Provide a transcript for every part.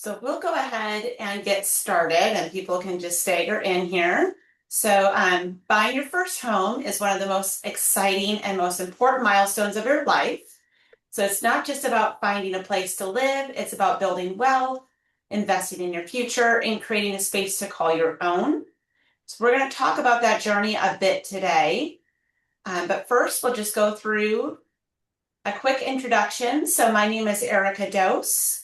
So we'll go ahead and get started and people can just stagger in here. So buying your first home is one of the most exciting and most important milestones of your life. So it's not just about finding a place to live, it's about building wealth, investing in your future, and creating a space to call your own. So we're going to talk about that journey a bit today. But first, we'll just go through a quick introduction. So my name is Erica Dose.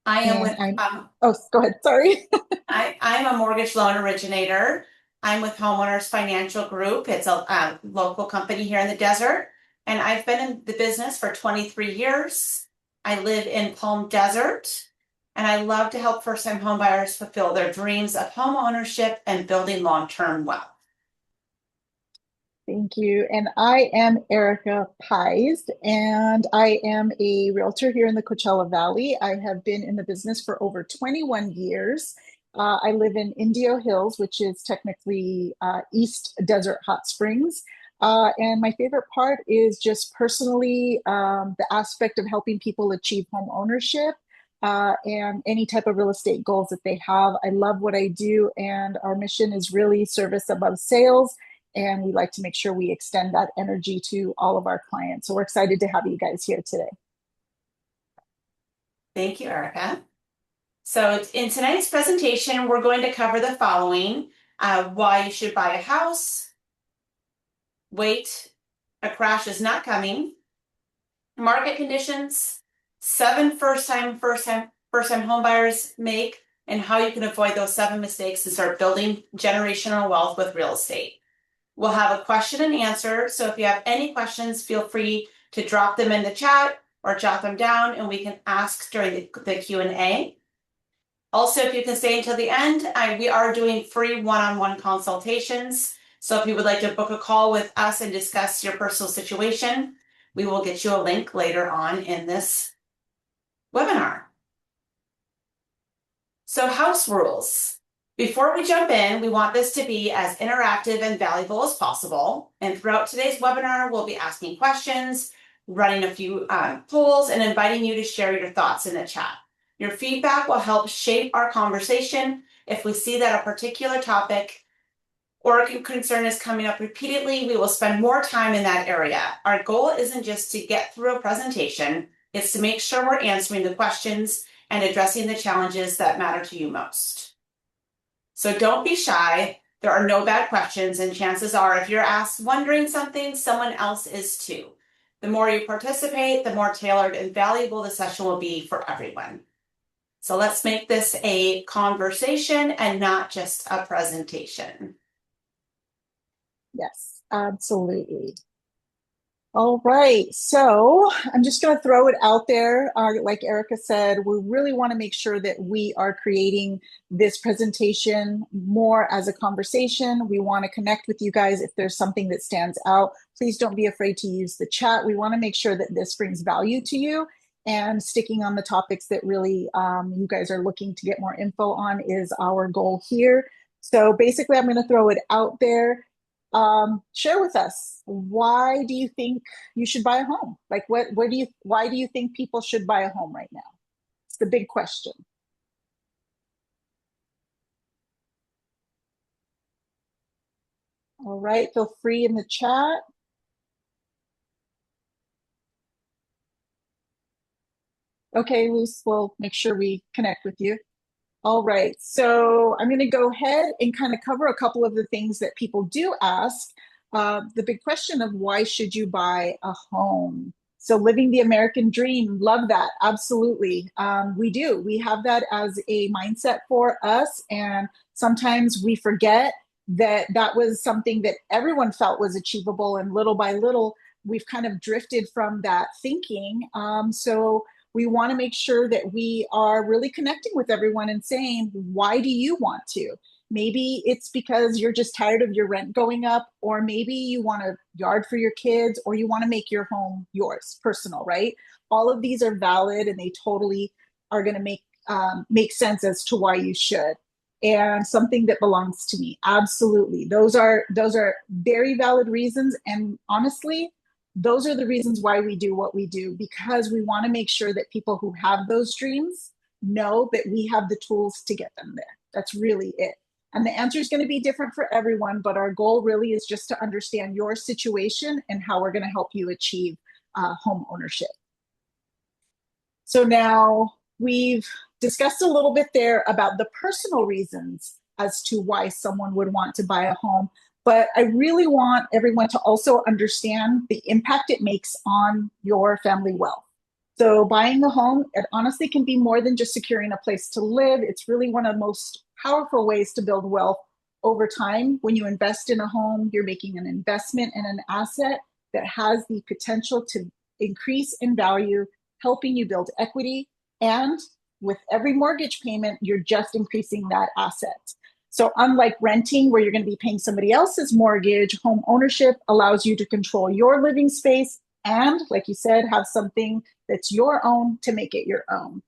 I am And with I'm, oh, go ahead. Sorry. I'm a mortgage loan originator. I'm with Homeowners Financial Group. It's a local company here in the desert, and I've been in the business for 23 years. I live in Palm Desert, and I love to help first-time homebuyers fulfill their dreams of home ownership and building long-term wealth. Thank you. And I am Erica Pies, and I am a realtor here in the Coachella Valley. I have been in the business for over 21 years. I live in Indio Hills, which is technically East Desert Hot Springs. And my favorite part is just personally the aspect of helping people achieve home ownership and any type of real estate goals that they have. I love what I do, and our mission is really service above sales. And we like to make sure we extend that energy to all of our clients. So we're excited to have you guys here today. Thank you, Erica. So in tonight's presentation, we're going to cover the following: why you should buy a house, wait, a crash is not coming, market conditions, 7 first-time home buyers make, and how you can avoid those 7 mistakes and start building generational wealth with real estate. We'll have a question and answer. So if you have any questions, feel free to drop them in the chat or jot them down and we can ask during the Q&A. Also, if you can stay until the end, we are doing free one-on-one consultations. So if you would like to book a call with us and discuss your personal situation, we will get you a link later on in this webinar. So house rules. Before we jump in, we want this to be as interactive and valuable as possible. And throughout today's webinar, we'll be asking questions, running a few polls, and inviting you to share your thoughts in the chat. Your feedback will help shape our conversation. If we see that a particular topic or a concern is coming up repeatedly, we will spend more time in that area. Our goal isn't just to get through a presentation, it's to make sure we're answering the questions and addressing the challenges that matter to you most. So don't be shy. There are no bad questions, and chances are if you're asked wondering something, someone else is too. The more you participate, the more tailored and valuable the session will be for everyone. So let's make this a conversation and not just a presentation. Yes, absolutely. All right, so I'm just going to throw it out there. Like Erica said, we really want to make sure that we are creating this presentation more as a conversation. We want to connect with you guys. If there's something that stands out, please don't be afraid to use the chat. We want to make sure that this brings value to you, and sticking on the topics that really you guys are looking to get more info on is our goal here. So basically, I'm going to throw it out there. Share with us, why do you think you should buy a home? Like why do you think people should buy a home right now? It's the big question. All right, feel free in the chat. Okay, Luce, we'll make sure we connect with you. All right, so I'm going to go ahead and kind of cover a couple of the things that people do ask. The big question of why should you buy a home? So living the American dream, love that, absolutely. We do, we have that as a mindset for us, and sometimes we forget that that was something that everyone felt was achievable, and little by little, we've kind of drifted from that thinking. So we want to make sure that we are really connecting with everyone and saying, why do you want to? Maybe it's because you're just tired of your rent going up, or maybe you want a yard for your kids, or you want to make your home yours, personal, right? All of these are valid, and they totally are going to make sense as to why you should. And something that belongs to me, absolutely. Those are very valid reasons, and honestly, those are the reasons why we do what we do, because we want to make sure that people who have those dreams know that we have the tools to get them there. That's really it. And the answer is going to be different for everyone, but our goal really is just to understand your situation and how we're going to help you achieve home ownership. So now we've discussed a little bit there about the personal reasons as to why someone would want to buy a home. But I really want everyone to also understand the impact it makes on your family wealth. So buying a home, it honestly can be more than just securing a place to live. It's really one of the most powerful ways to build wealth over time. When you invest in a home, you're making an investment in an asset that has the potential to increase in value, helping you build equity. And with every mortgage payment, you're just increasing that asset. So unlike renting, where you're going to be paying somebody else's mortgage, home ownership allows you to control your living space and, like you said, have something that's your own to make it your own.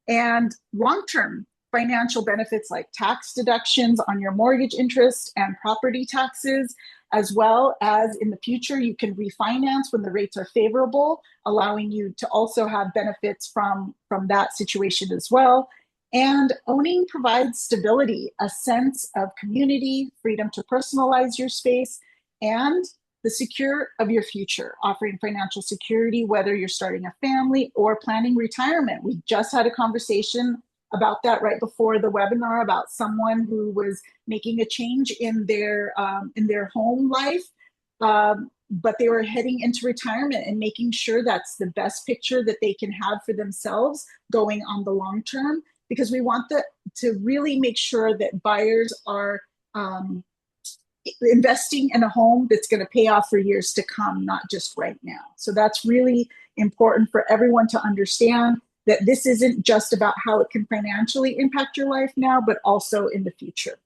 And long-term financial benefits like tax deductions on your mortgage interest and property taxes, as well as in the future, you can refinance when the rates are favorable, allowing you to also have benefits from that situation as well. And owning provides stability, a sense of community, freedom to personalize your space, and the secure of your future, offering financial security, whether you're starting a family or planning retirement. We just had a conversation about that right before the webinar about someone who was making a change in their home life, but they were heading into retirement and making sure that's the best picture that they can have for themselves going on the long term, because we want to really make sure that buyers are investing in a home that's going to pay off for years to come, not just right now. So that's really important for everyone to understand, that this isn't just about how it can financially impact your life now, but also in the future.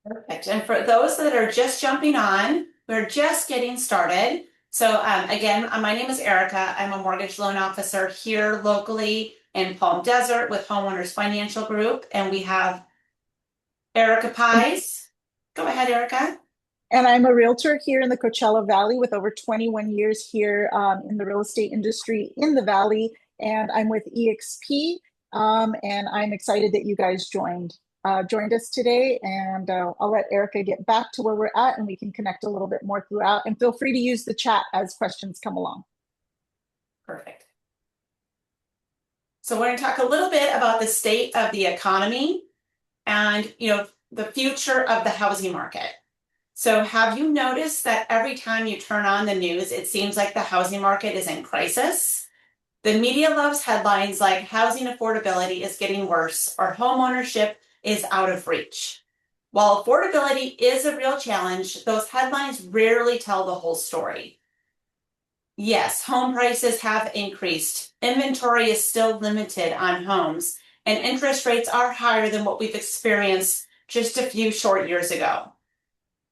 Perfect. And for those that are just jumping on, we're just getting started. So again, my name is Erica. I'm a mortgage loan officer here locally in Palm Desert with Homeowners Financial Group. And we have Erica Pies. Go ahead, Erica. And I'm a realtor here in the Coachella Valley with over 21 years here in the real estate industry in the Valley. And I'm with eXp. And I'm excited that you guys joined us today. And I'll let Erica get back to where we're at, and we can connect a little bit more throughout. And feel free to use the chat as questions come along. Perfect. So we're going to talk a little bit about the state of the economy and, the future of the housing market. So have you noticed that every time you turn on the news, it seems like the housing market is in crisis? The media loves headlines like housing affordability is getting worse or home ownership is out of reach. While affordability is a real challenge, those headlines rarely tell the whole story. Yes, home prices have increased. Inventory is still limited on homes, and interest rates are higher than what we've experienced just a few short years ago.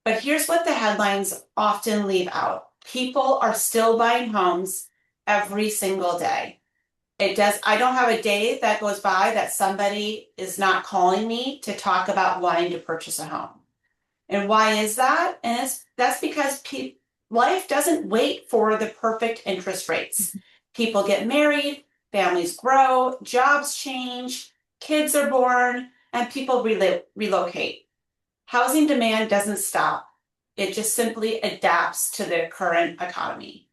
But here's what the headlines often leave out. People are still buying homes every single day. I don't have a day that goes by that somebody is not calling me to talk about wanting to purchase a home. And why is that? And that's because life doesn't wait for the perfect interest rates. People get married, families grow, jobs change, kids are born, and people relocate. Housing demand doesn't stop. It just simply adapts to the current economy.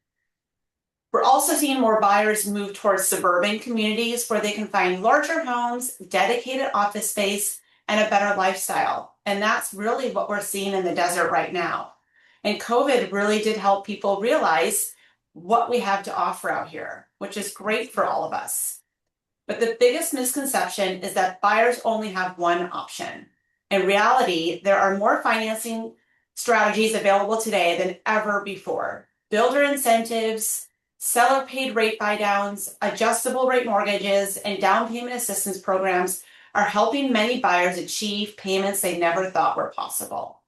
We're also seeing more buyers move towards suburban communities where they can find larger homes, dedicated office space, and a better lifestyle. And that's really what we're seeing in the desert right now. And COVID really did help people realize what we have to offer out here, which is great for all of us. But the biggest misconception is that buyers only have one option. In reality, there are more financing strategies available today than ever before. Builder incentives, seller paid rate buydowns, adjustable rate mortgages, and down payment assistance programs are helping many buyers achieve payments they never thought were possible.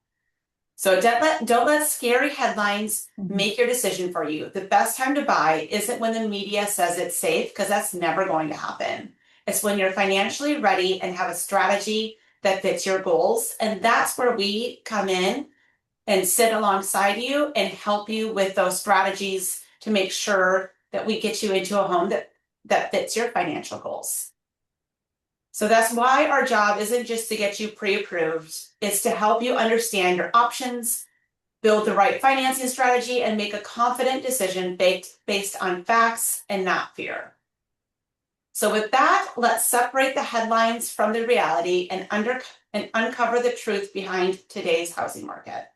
So don't let scary headlines make your decision for you. The best time to buy isn't when the media says it's safe, because that's never going to happen. It's when you're financially ready and have a strategy that fits your goals. And that's where we come in and sit alongside you and help you with those strategies to make sure that we get you into a home that that fits your financial goals. So that's why our job isn't just to get you pre-approved, it's to help you understand your options, build the right financing strategy, and make a confident decision based on facts and not fear. So with that, let's separate the headlines from the reality and uncover the truth behind today's housing market.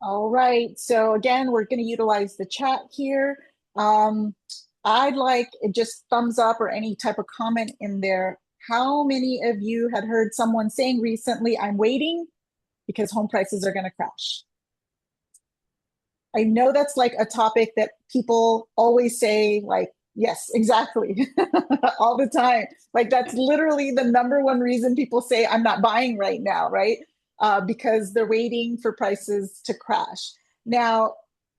All right. So again, we're going to utilize the chat here. I'd like just thumbs up or any type of comment in there. How many of you had heard someone saying recently, I'm waiting because home prices are going to crash? I know that's like a topic that people always say, like, yes, exactly, all the time. Like that's literally the number one reason people say I'm not buying right now, right? Because they're waiting for prices to crash. Now,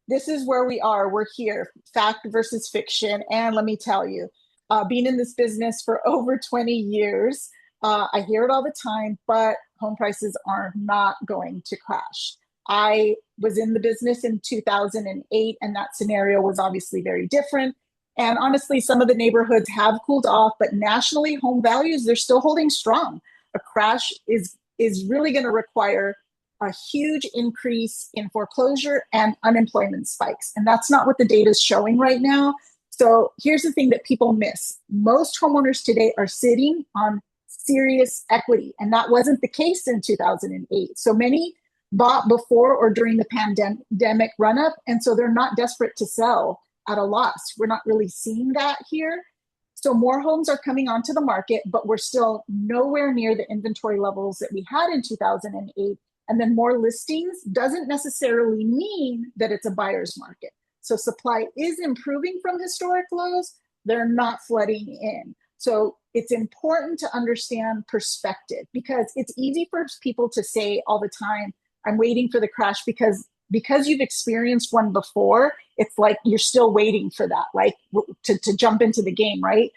this is where we are. We're here, fact versus fiction. And let me tell you, being in this business for over 20 years, I hear it all the time, but home prices are not going to crash. I was in the business in 2008, and that scenario was obviously very different. And honestly, some of the neighborhoods have cooled off, but nationally, home values, they're still holding strong. A crash is really going to require a huge increase in foreclosure and unemployment spikes. And that's not what the data is showing right now. So here's the thing that people miss. Most homeowners today are sitting on serious equity, and that wasn't the case in 2008. So many bought before or during the pandemic run-up, and so they're not desperate to sell at a loss. We're not really seeing that here. So more homes are coming onto the market, but we're still nowhere near the inventory levels that we had in 2008. And then more listings doesn't necessarily mean that it's a buyer's market. So supply is improving from historic lows. They're not flooding in. So it's important to understand perspective, because it's easy for people to say all the time, I'm waiting for the crash because you've experienced one before. It's like you're still waiting for that, like to jump into the game, right?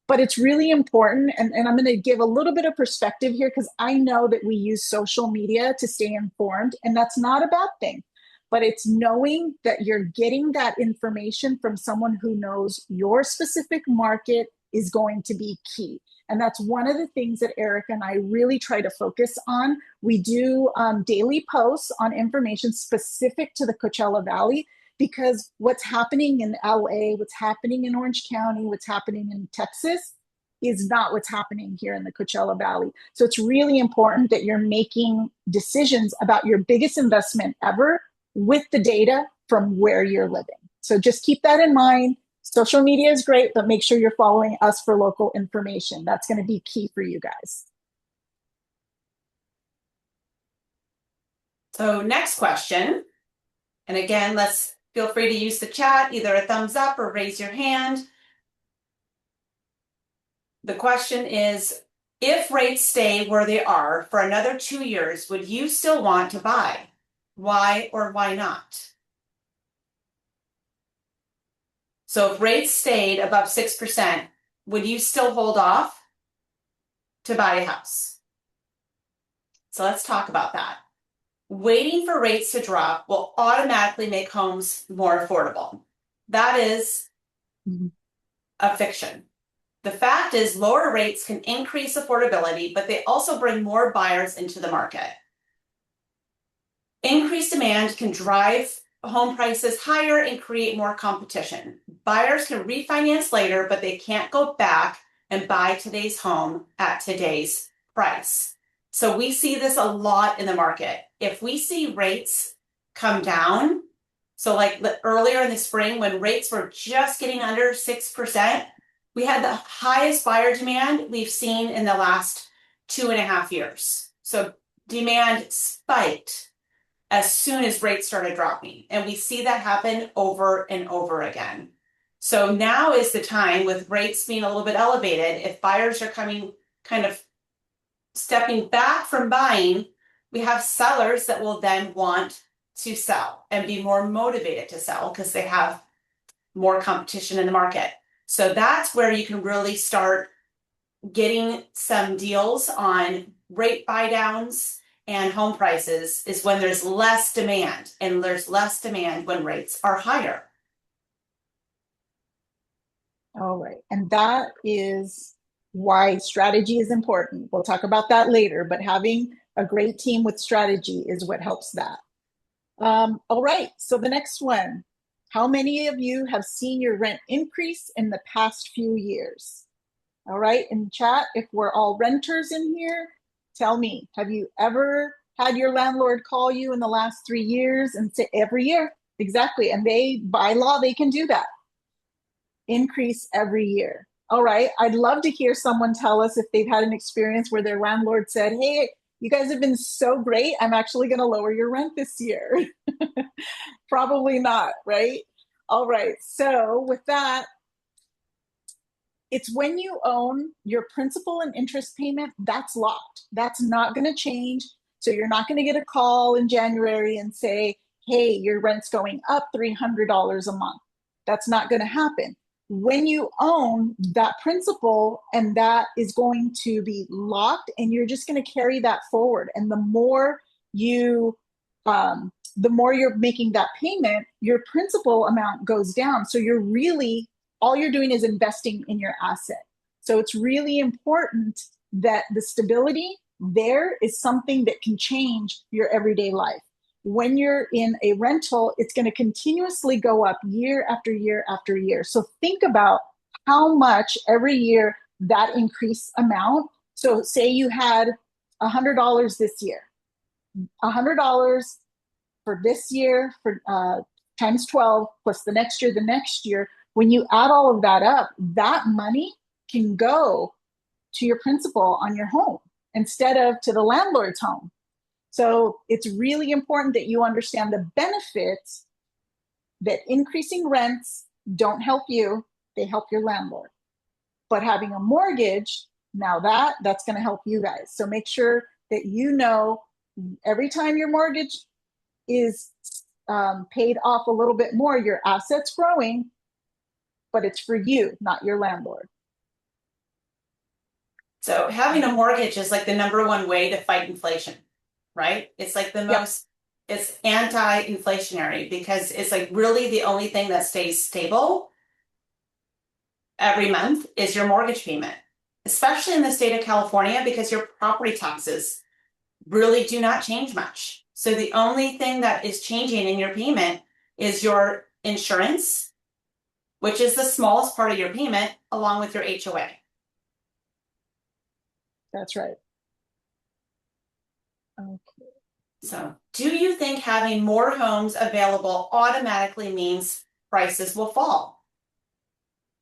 But it's really important. And I'm going to give a little bit of perspective here, because I know that we use social media to stay informed, and that's not a bad thing. But it's knowing that you're getting that information from someone who knows your specific market is going to be key. And that's one of the things that Eric and I really try to focus on. We do daily posts on information specific to the Coachella Valley, because what's happening in LA, what's happening in Orange County, what's happening in Texas is not what's happening here in the Coachella Valley. So it's really important that you're making decisions about your biggest investment ever with the data from where you're living. So just keep that in mind. Social media is great, but make sure you're following us for local information. That's going to be key for you guys. So next question, and again, let's feel free to use the chat, either a thumbs up or raise your hand. The question is, if rates stay where they are for another 2 years, would you still want to buy? Why or why not? So if rates stayed above 6%, would you still hold off to buy a house? So let's talk about that. Waiting for rates to drop will automatically make homes more affordable. That is a fiction. The fact is, lower rates can increase affordability, but they also bring more buyers into the market. Increased demand can drive home prices higher and create more competition. Buyers can refinance later, but they can't go back and buy today's home at today's price. So we see this a lot in the market. If we see rates come down, so like earlier in the spring when rates were just getting under 6%, we had the highest buyer demand we've seen in the last 2.5 years. So demand spiked as soon as rates started dropping. And we see that happen over and over again. So now is the time, with rates being a little bit elevated, if buyers are coming kind of stepping back from buying, we have sellers that will then want to sell and be more motivated to sell because they have more competition in the market. So that's where you can really start getting some deals on rate buy downs and home prices, is when there's less demand, and there's less demand when rates are higher. All right. And that is why strategy is important. We'll talk about that later, but having a great team with strategy is what helps that. All right. So the next one. How many of you have seen your rent increase in the past few years? All right. In chat, if we're all renters in here, tell me, have you ever had your landlord call you in the last 3 years and say every year? Exactly. And they, by law, they can do that. Increase every year. All right. I'd love to hear someone tell us if they've had an experience where their landlord said, hey, you guys have been so great. I'm actually going to lower your rent this year. Probably not, right? All right. So, with that, it's when you own your principal and interest payment, that's locked. That's not going to change. So, you're not going to get a call in January and say, hey, your rent's going up $300 a month. That's not going to happen. When you own that principal, and that is going to be locked, and you're just going to carry that forward. And the more you're making that payment, your principal amount goes down. So you're really, all you're doing is investing in your asset. So it's really important that the stability there is something that can change your everyday life. When you're in a rental, it's going to continuously go up year after year after year. So think about how much every year that increased amount. So say you had $100 this year, $100 for this year for times 12 plus the next year, when you add all of that up, that money can go to your principal on your home instead of to the landlord's home. So it's really important that you understand the benefits that increasing rents don't help you, they help your landlord. But having a mortgage, now that's going to help you guys. So make sure that you know every time your mortgage is paid off a little bit more, your assets growing, but it's for you, not your landlord. So having a mortgage is like the number one way to fight inflation, right? It's like the Yep. most, it's anti-inflationary because it's like really the only thing that stays stable every month is your mortgage payment, especially in the state of California because your property taxes really do not change much. So the only thing that is changing in your payment is your insurance, which is the smallest part of your payment, along with your HOA. That's right. Okay. So, do you think having more homes available automatically means prices will fall?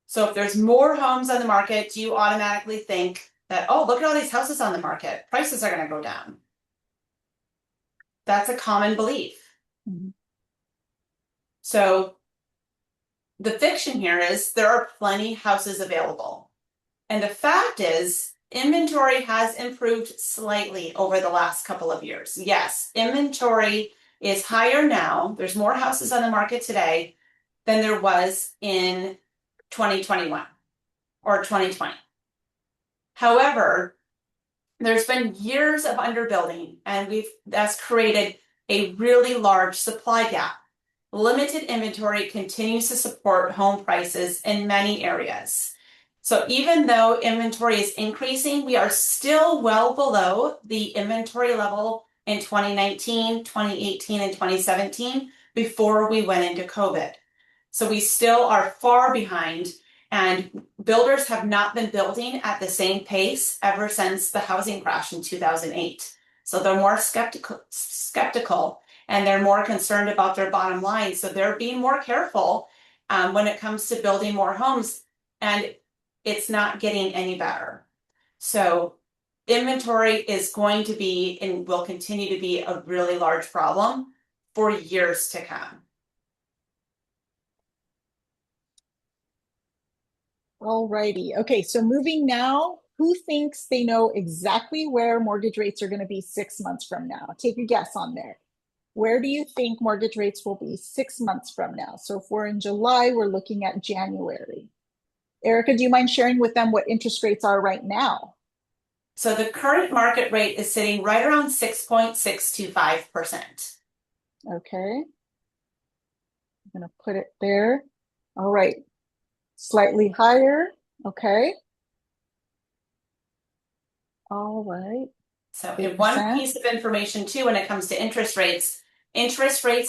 So, if there's more homes on the market, do you automatically think that, oh, look at all these houses on the market, prices are going to go down? That's a common belief. Mm-hmm. So, the fiction here is there are plenty houses available. And the fact is, inventory has improved slightly over the last couple of years. Yes, inventory is higher now. There's more houses on the market today than there was in 2021 or 2020. However, there's been years of underbuilding, and that's created a really large supply gap. Limited inventory continues to support home prices in many areas. So even though inventory is increasing, we are still well below the inventory level in 2019, 2018, and 2017 before we went into COVID. So we still are far behind, and builders have not been building at the same pace ever since the housing crash in 2008. So they're more skeptical and they're more concerned about their bottom line. So they're being more careful when it comes to building more homes, and it's not getting any better. So inventory is going to be and will continue to be a really large problem for years to come. All righty. Okay, so moving now, who thinks they know exactly where mortgage rates are going to be 6 months from now? Take a guess on there. Where do you think mortgage rates will be 6 months from now? So if we're in July, we're looking at January. Erica, do you mind sharing with them what interest rates are right now? So the current market rate is sitting right around 6.625%. Okay. I'm going to put it there. All right. Slightly higher. Okay. All right. So, in one 8%. piece of information too, when it comes to interest rates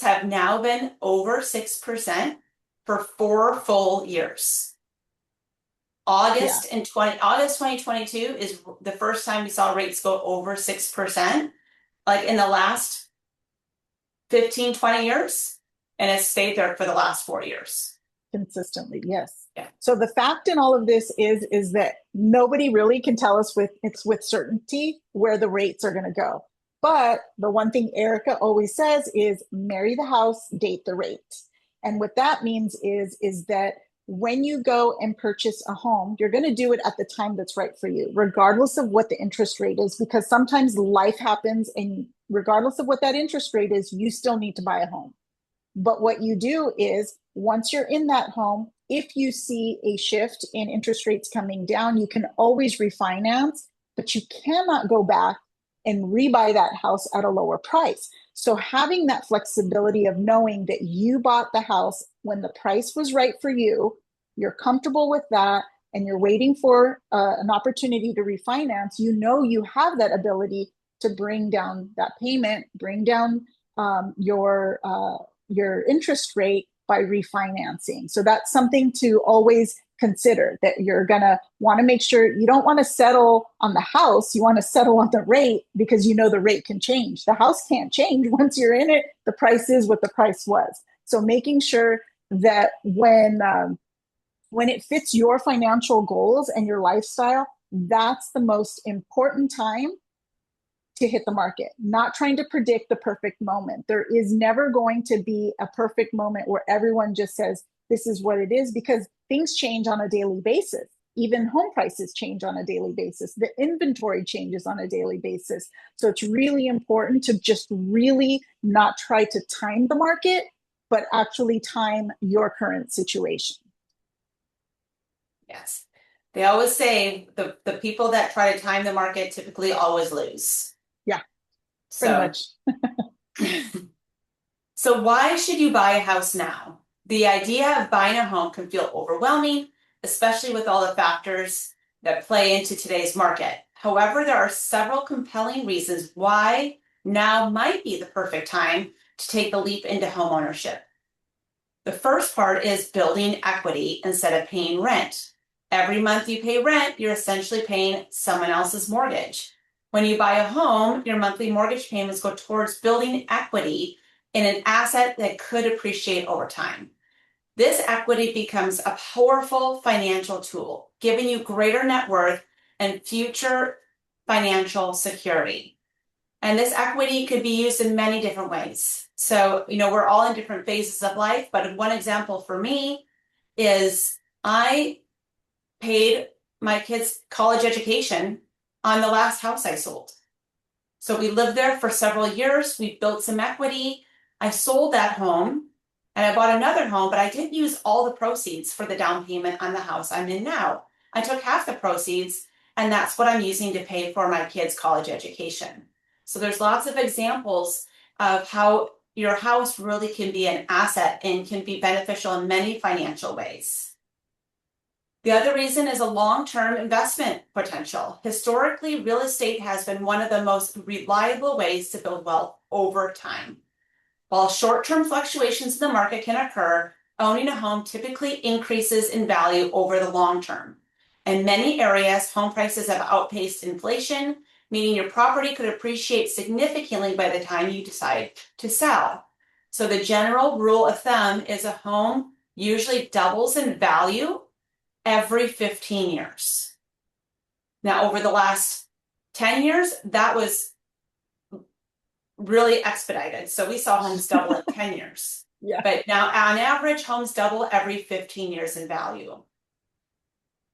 have now been over 6% for 4 full years. Yeah. August 2022 is the first time we saw rates go over 6%, like in the last 15, 20 years, and it's stayed there for the last 4 years. Consistently, yes. Yeah. So the fact in all of this is that nobody really can tell us with certainty where the rates are going to go. But the one thing Erica always says is marry the house, date the rate. And what that means is that when you go and purchase a home, you're going to do it at the time that's right for you, regardless of what the interest rate is, because sometimes life happens, and regardless of what that interest rate is, you still need to buy a home. But what you do is once you're in that home, if you see a shift in interest rates coming down, you can always refinance, but you cannot go back and rebuy that house at a lower price. So having that flexibility of knowing that you bought the house when the price was right for you, you're comfortable with that, and you're waiting for an opportunity to refinance, you know you have that ability to bring down that payment, bring down your interest rate by refinancing. So that's something to always consider, that you're going to want to make sure you don't want to settle on the house. You want to settle on the rate because you know the rate can change. The house can't change once you're in it. The price is what the price was. So making sure that when it fits your financial goals and your lifestyle, that's the most important time to hit the market, not trying to predict the perfect moment. There is never going to be a perfect moment where everyone just says, this is what it is, because things change on a daily basis. Even home prices change on a daily basis. The inventory changes on a daily basis. So it's really important to just really not try to time the market, but actually time your current situation. Yes. They always say the people that try to time the market typically always lose. Yeah, pretty So, much. so why should you buy a house now? The idea of buying a home can feel overwhelming, especially with all the factors that play into today's market. However, there are several compelling reasons why now might be the perfect time to take the leap into homeownership. The first part is building equity instead of paying rent. Every month you pay rent, you're essentially paying someone else's mortgage. When you buy a home, your monthly mortgage payments go towards building equity in an asset that could appreciate over time. This equity becomes a powerful financial tool, giving you greater net worth and future financial security. And this equity could be used in many different ways. So, we're all in different phases of life, but one example for me is I paid my kids' college education on the last house I sold. So we lived there for several years. We built some equity. I sold that home and I bought another home, but I didn't use all the proceeds for the down payment on the house I'm in now. I took half the proceeds, and that's what I'm using to pay for my kids' college education. So there's lots of examples of how your house really can be an asset and can be beneficial in many financial ways. The other reason is a long-term investment potential. Historically, real estate has been one of the most reliable ways to build wealth over time. While short-term fluctuations in the market can occur, owning a home typically increases in value over the long term. In many areas, home prices have outpaced inflation, meaning your property could appreciate significantly by the time you decide to sell. So the general rule of thumb is a home usually doubles in value every 15 years. Now, over the last 10 years, that was really expedited. So we saw homes double in 10 years. Yeah. But now, on average, homes double every 15 years in value.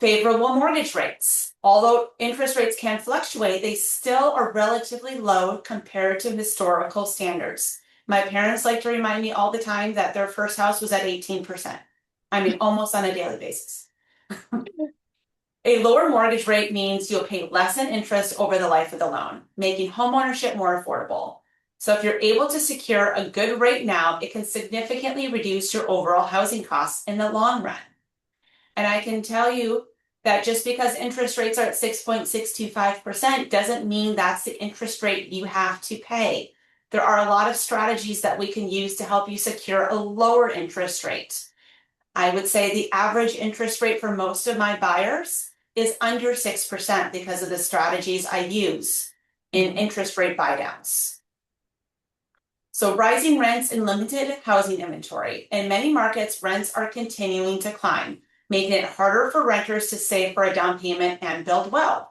Favorable mortgage rates. Although interest rates can fluctuate, they still are relatively low compared to historical standards. My parents like to remind me all the time that their first house was at 18%. I mean, almost on a daily basis. A lower mortgage rate means you'll pay less in interest over the life of the loan, making homeownership more affordable. So if you're able to secure a good rate now, it can significantly reduce your overall housing costs in the long run. And I can tell you that just because interest rates are at 6.625% doesn't mean that's the interest rate you have to pay. There are a lot of strategies that we can use to help you secure a lower interest rate. I would say the average interest rate for most of my buyers is under 6% because of the strategies I use in interest rate buydowns. So rising rents and limited housing inventory. In many markets, rents are continuing to climb, making it harder for renters to save for a down payment and build wealth.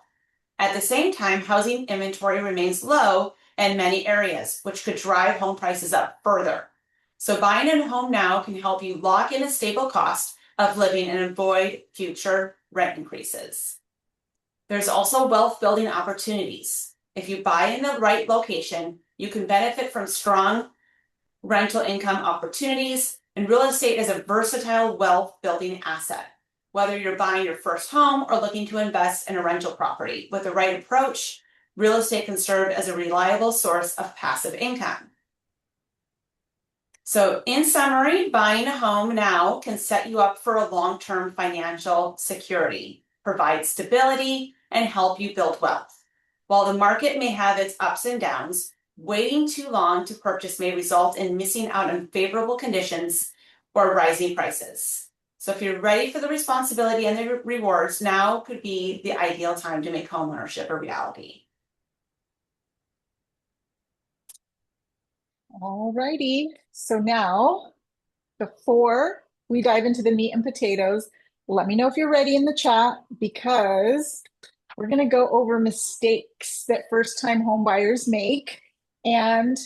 At the same time, housing inventory remains low in many areas, which could drive home prices up further. So buying a home now can help you lock in a stable cost of living and avoid future rent increases. There's also wealth building opportunities. If you buy in the right location, you can benefit from strong rental income opportunities, and real estate is a versatile wealth building asset. Whether you're buying your first home or looking to invest in a rental property, with the right approach, real estate can serve as a reliable source of passive income. So in summary, buying a home now can set you up for a long-term financial security, provide stability, and help you build wealth. While the market may have its ups and downs, waiting too long to purchase may result in missing out on favorable conditions or rising prices. So if you're ready for the responsibility and the rewards, now could be the ideal time to make homeownership a reality. All righty. So now, before we dive into the meat and potatoes, let me know if you're ready in the chat, because we're going to go over mistakes that first-time home buyers make. And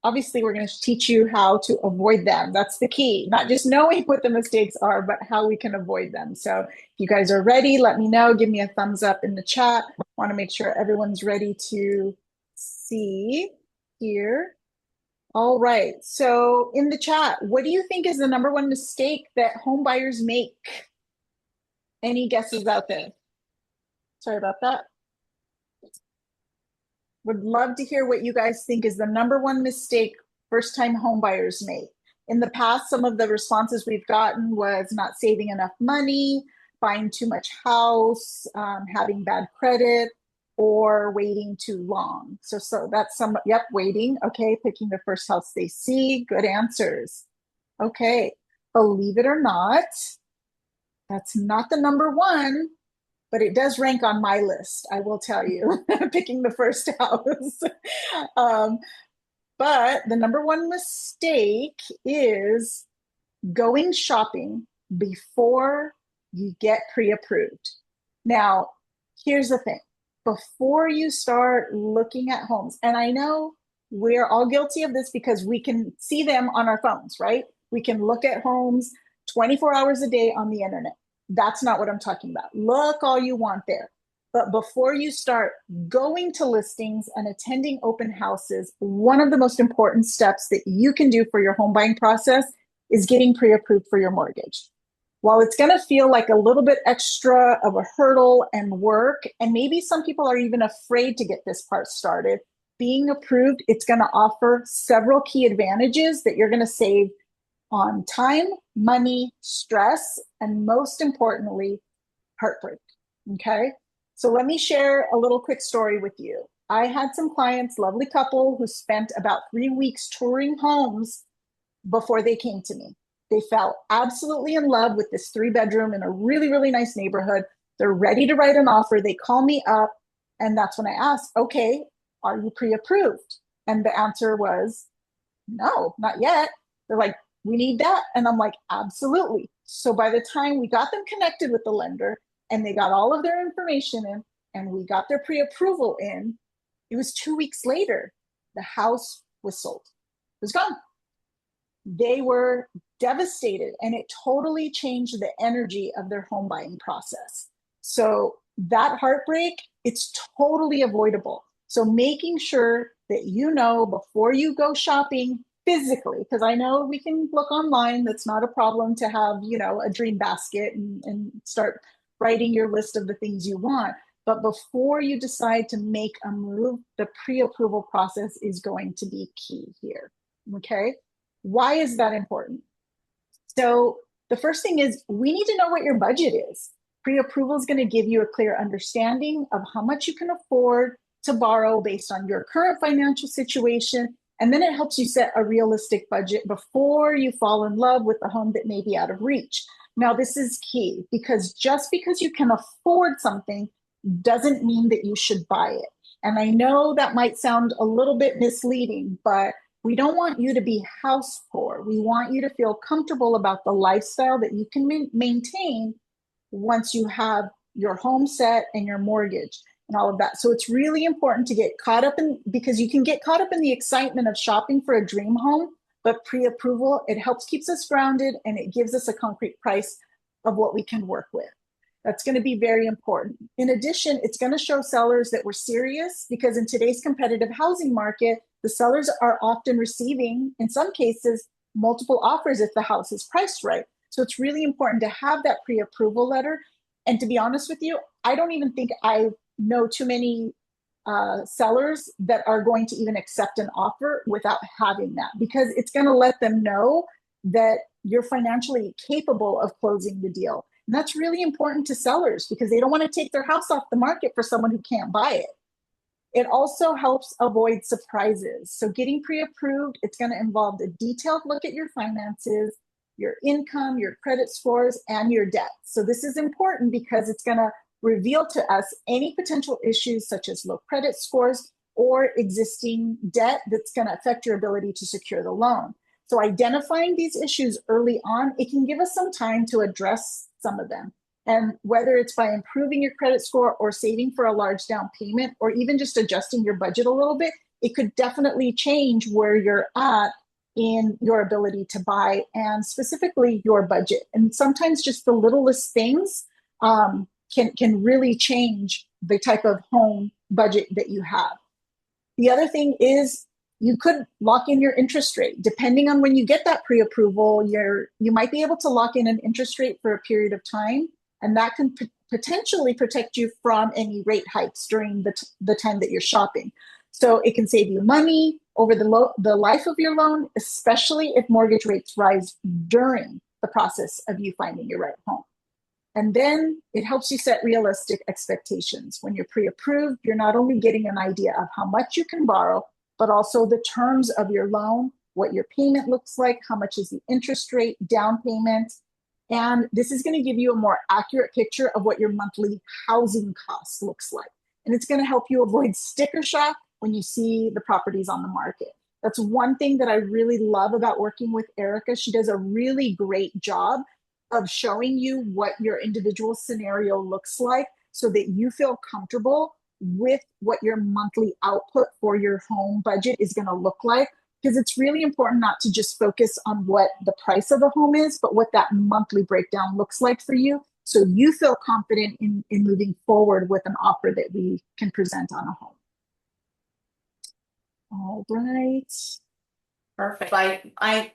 obviously, we're going to teach you how to avoid them. That's the key, not just knowing what the mistakes are, but how we can avoid them. So if you guys are ready, let me know. Give me a thumbs up in the chat. Want to make sure everyone's ready to see here. All right. So in the chat, what do you think is the number one mistake that home buyers make? Any guesses out there? Sorry about that. Would love to hear what you guys think is the number one mistake first-time home buyers make. In the past, some of the responses we've gotten was not saving enough money, buying too much house, having bad credit, or waiting too long. So that's some, yep, waiting. Okay, picking the first house they see. Good answers. Okay, believe it or not, that's not the number one, but it does rank on my list, I will tell you, picking the first house. But the number one mistake is going shopping before you get pre-approved. Now, here's the thing. Before you start looking at homes, and I know we're all guilty of this because we can see them on our phones, right? We can look at homes 24 hours a day on the internet. That's not what I'm talking about. Look all you want there. But before you start going to listings and attending open houses, one of the most important steps that you can do for your home buying process is getting pre-approved for your mortgage. While it's going to feel like a little bit extra of a hurdle and work, and maybe some people are even afraid to get this part started, being approved, it's going to offer several key advantages that you're going to save on time, money, stress, and most importantly, heartbreak. Okay. So let me share a little quick story with you. I had some clients, lovely couple, who spent about 3 weeks touring homes before they came to me. They fell absolutely in love with this 3-bedroom in a really, really nice neighborhood. They're ready to write an offer. They call me up, and that's when I asked, okay, are you pre-approved? And the answer was, no, not yet. They're like, we need that. And I'm like, absolutely. So by the time we got them connected with the lender and they got all of their information in and we got their pre-approval in, it was 2 weeks later, the house was sold. It was gone. They were devastated, and it totally changed the energy of their home buying process. So that heartbreak, it's totally avoidable. So making sure that you know before you go shopping physically, because I know we can look online, that's not a problem to have, you know, a dream basket and start writing your list of the things you want. But before you decide to make a move, the pre-approval process is going to be key here. Okay. Why is that important? So The first thing is we need to know what your budget is. Pre-approval is going to give you a clear understanding of how much you can afford to borrow based on your current financial situation. And then it helps you set a realistic budget before you fall in love with a home that may be out of reach. Now, this is key because just because you can afford something doesn't mean that you should buy it. And I know that might sound a little bit misleading, but we don't want you to be house poor. We want you to feel comfortable about the lifestyle that you can maintain once you have your home set and your mortgage and all of that. So it's really important to get caught up in, because you can get caught up in the excitement of shopping for a dream home, but pre-approval, it helps keeps us grounded and it gives us a concrete price of what we can work with. That's going to be very important. In addition, it's going to show sellers that we're serious because in today's competitive housing market, the sellers are often receiving, in some cases, multiple offers if the house is priced right. So it's really important to have that pre-approval letter. And to be honest with you, I don't even think I know too many sellers that are going to even accept an offer without having that, because it's going to let them know that you're financially capable of closing the deal. And that's really important to sellers because they don't want to take their house off the market for someone who can't buy it. It also helps avoid surprises. So getting pre-approved, it's going to involve a detailed look at your finances, your income, your credit scores, and your debt. So this is important because it's going to reveal to us any potential issues such as low credit scores or existing debt that's going to affect your ability to secure the loan. So identifying these issues early on, it can give us some time to address some of them. And whether it's by improving your credit score or saving for a large down payment, or even just adjusting your budget a little bit, it could definitely change where you're at in your ability to buy and specifically your budget. And sometimes just the littlest things can really change the type of home budget that you have. The other thing is you could lock in your interest rate. Depending on when you get that pre-approval, you might be able to lock in an interest rate for a period of time, and that can potentially protect you from any rate hikes during the time that you're shopping. So it can save you money over the life of your loan, especially if mortgage rates rise during the process of you finding your right home. And then it helps you set realistic expectations. When you're pre-approved, you're not only getting an idea of how much you can borrow, but also the terms of your loan, what your payment looks like, how much is the interest rate, down payment. And this is going to give you a more accurate picture of what your monthly housing cost looks like. And it's going to help you avoid sticker shock when you see the properties on the market. That's one thing that I really love about working with Erica. She does a really great job of showing you what your individual scenario looks like so that you feel comfortable with what your monthly output for your home budget is going to look like. Because it's really important not to just focus on what the price of a home is, but what that monthly breakdown looks like for you. So you feel confident in moving forward with an offer that we can present on a home. All right. Perfect. I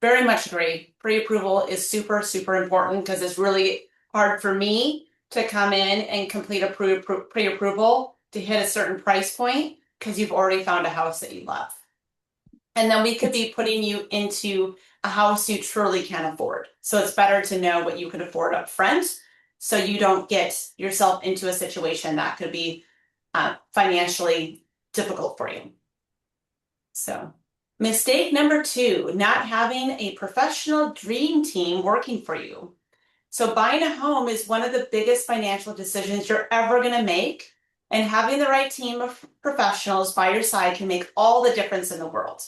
very much agree. Pre-approval is super, super important because it's really hard for me to come in and complete a pre-approval to hit a certain price point because you've already found a house that you love. And then we could be putting you into a house you truly can afford. So it's better to know what you can afford up front so you don't get yourself into a situation that could be financially difficult for you. So mistake number 2, not having a professional dream team working for you. So buying a home is one of the biggest financial decisions you're ever going to make. And having the right team of professionals by your side can make all the difference in the world.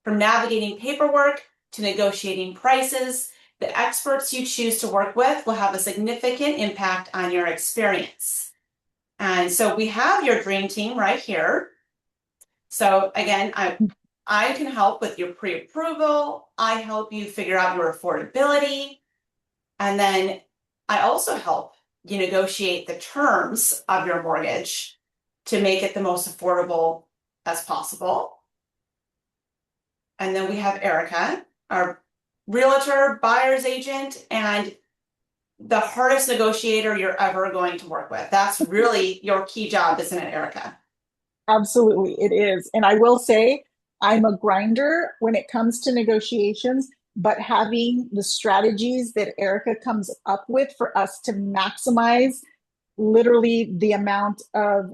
From navigating paperwork to negotiating prices, the experts you choose to work with will have a significant impact on your experience. And so we have your dream team right here. So again, I can help with your pre-approval. I help you figure out your affordability. And then I also help you negotiate the terms of your mortgage to make it the most affordable as possible. And then we have Erica, our realtor, buyer's agent, and the hardest negotiator you're ever going to work with. That's really your key job, isn't it, Erica? Absolutely, it is. And I will say, I'm a grinder when it comes to negotiations. but having the strategies that Erica comes up with for us to maximize literally the amount of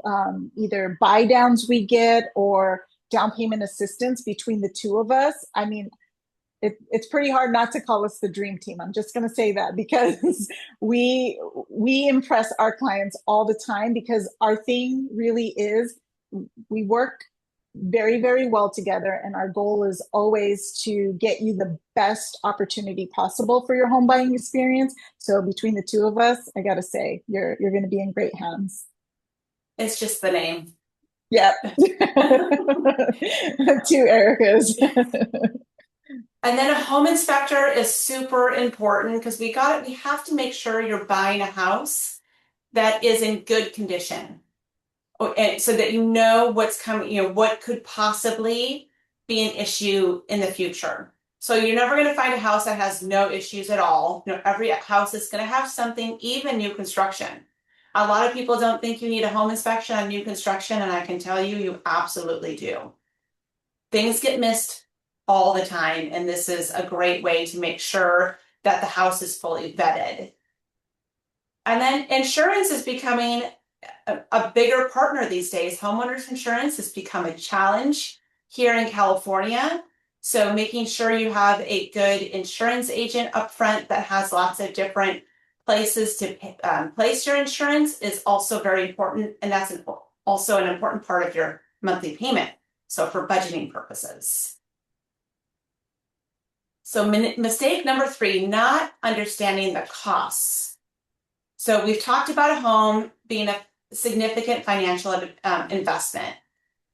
either buy downs we get or down payment assistance between the two of us. I mean, it's pretty hard not to call us the dream team. I'm just going to say that because we impress our clients all the time because our thing really is we work very, very well together. And our goal is always to get you the best opportunity possible for your home buying experience. So between the two of us, I got to say, you're going to be in great hands. It's just the name. Yeah. Two Ericas. And then a home inspector is super important because we have to make sure you're buying a house that is in good condition. And so that you know what's coming, what could possibly be an issue in the future. So you're never going to find a house that has no issues at all. Every house is going to have something, even new construction. A lot of people don't think you need a home inspection on new construction, and I can tell you, you absolutely do. Things get missed all the time, and this is a great way to make sure that the house is fully vetted. And then insurance is becoming a bigger partner these days. Homeowners insurance has become a challenge here in California. So making sure you have a good insurance agent up front that has lots of different places to place your insurance is also very important. And that's also an important part of your monthly payment. So for budgeting purposes. So mistake number 3, not understanding the costs. So we've talked about a home being a significant financial investment.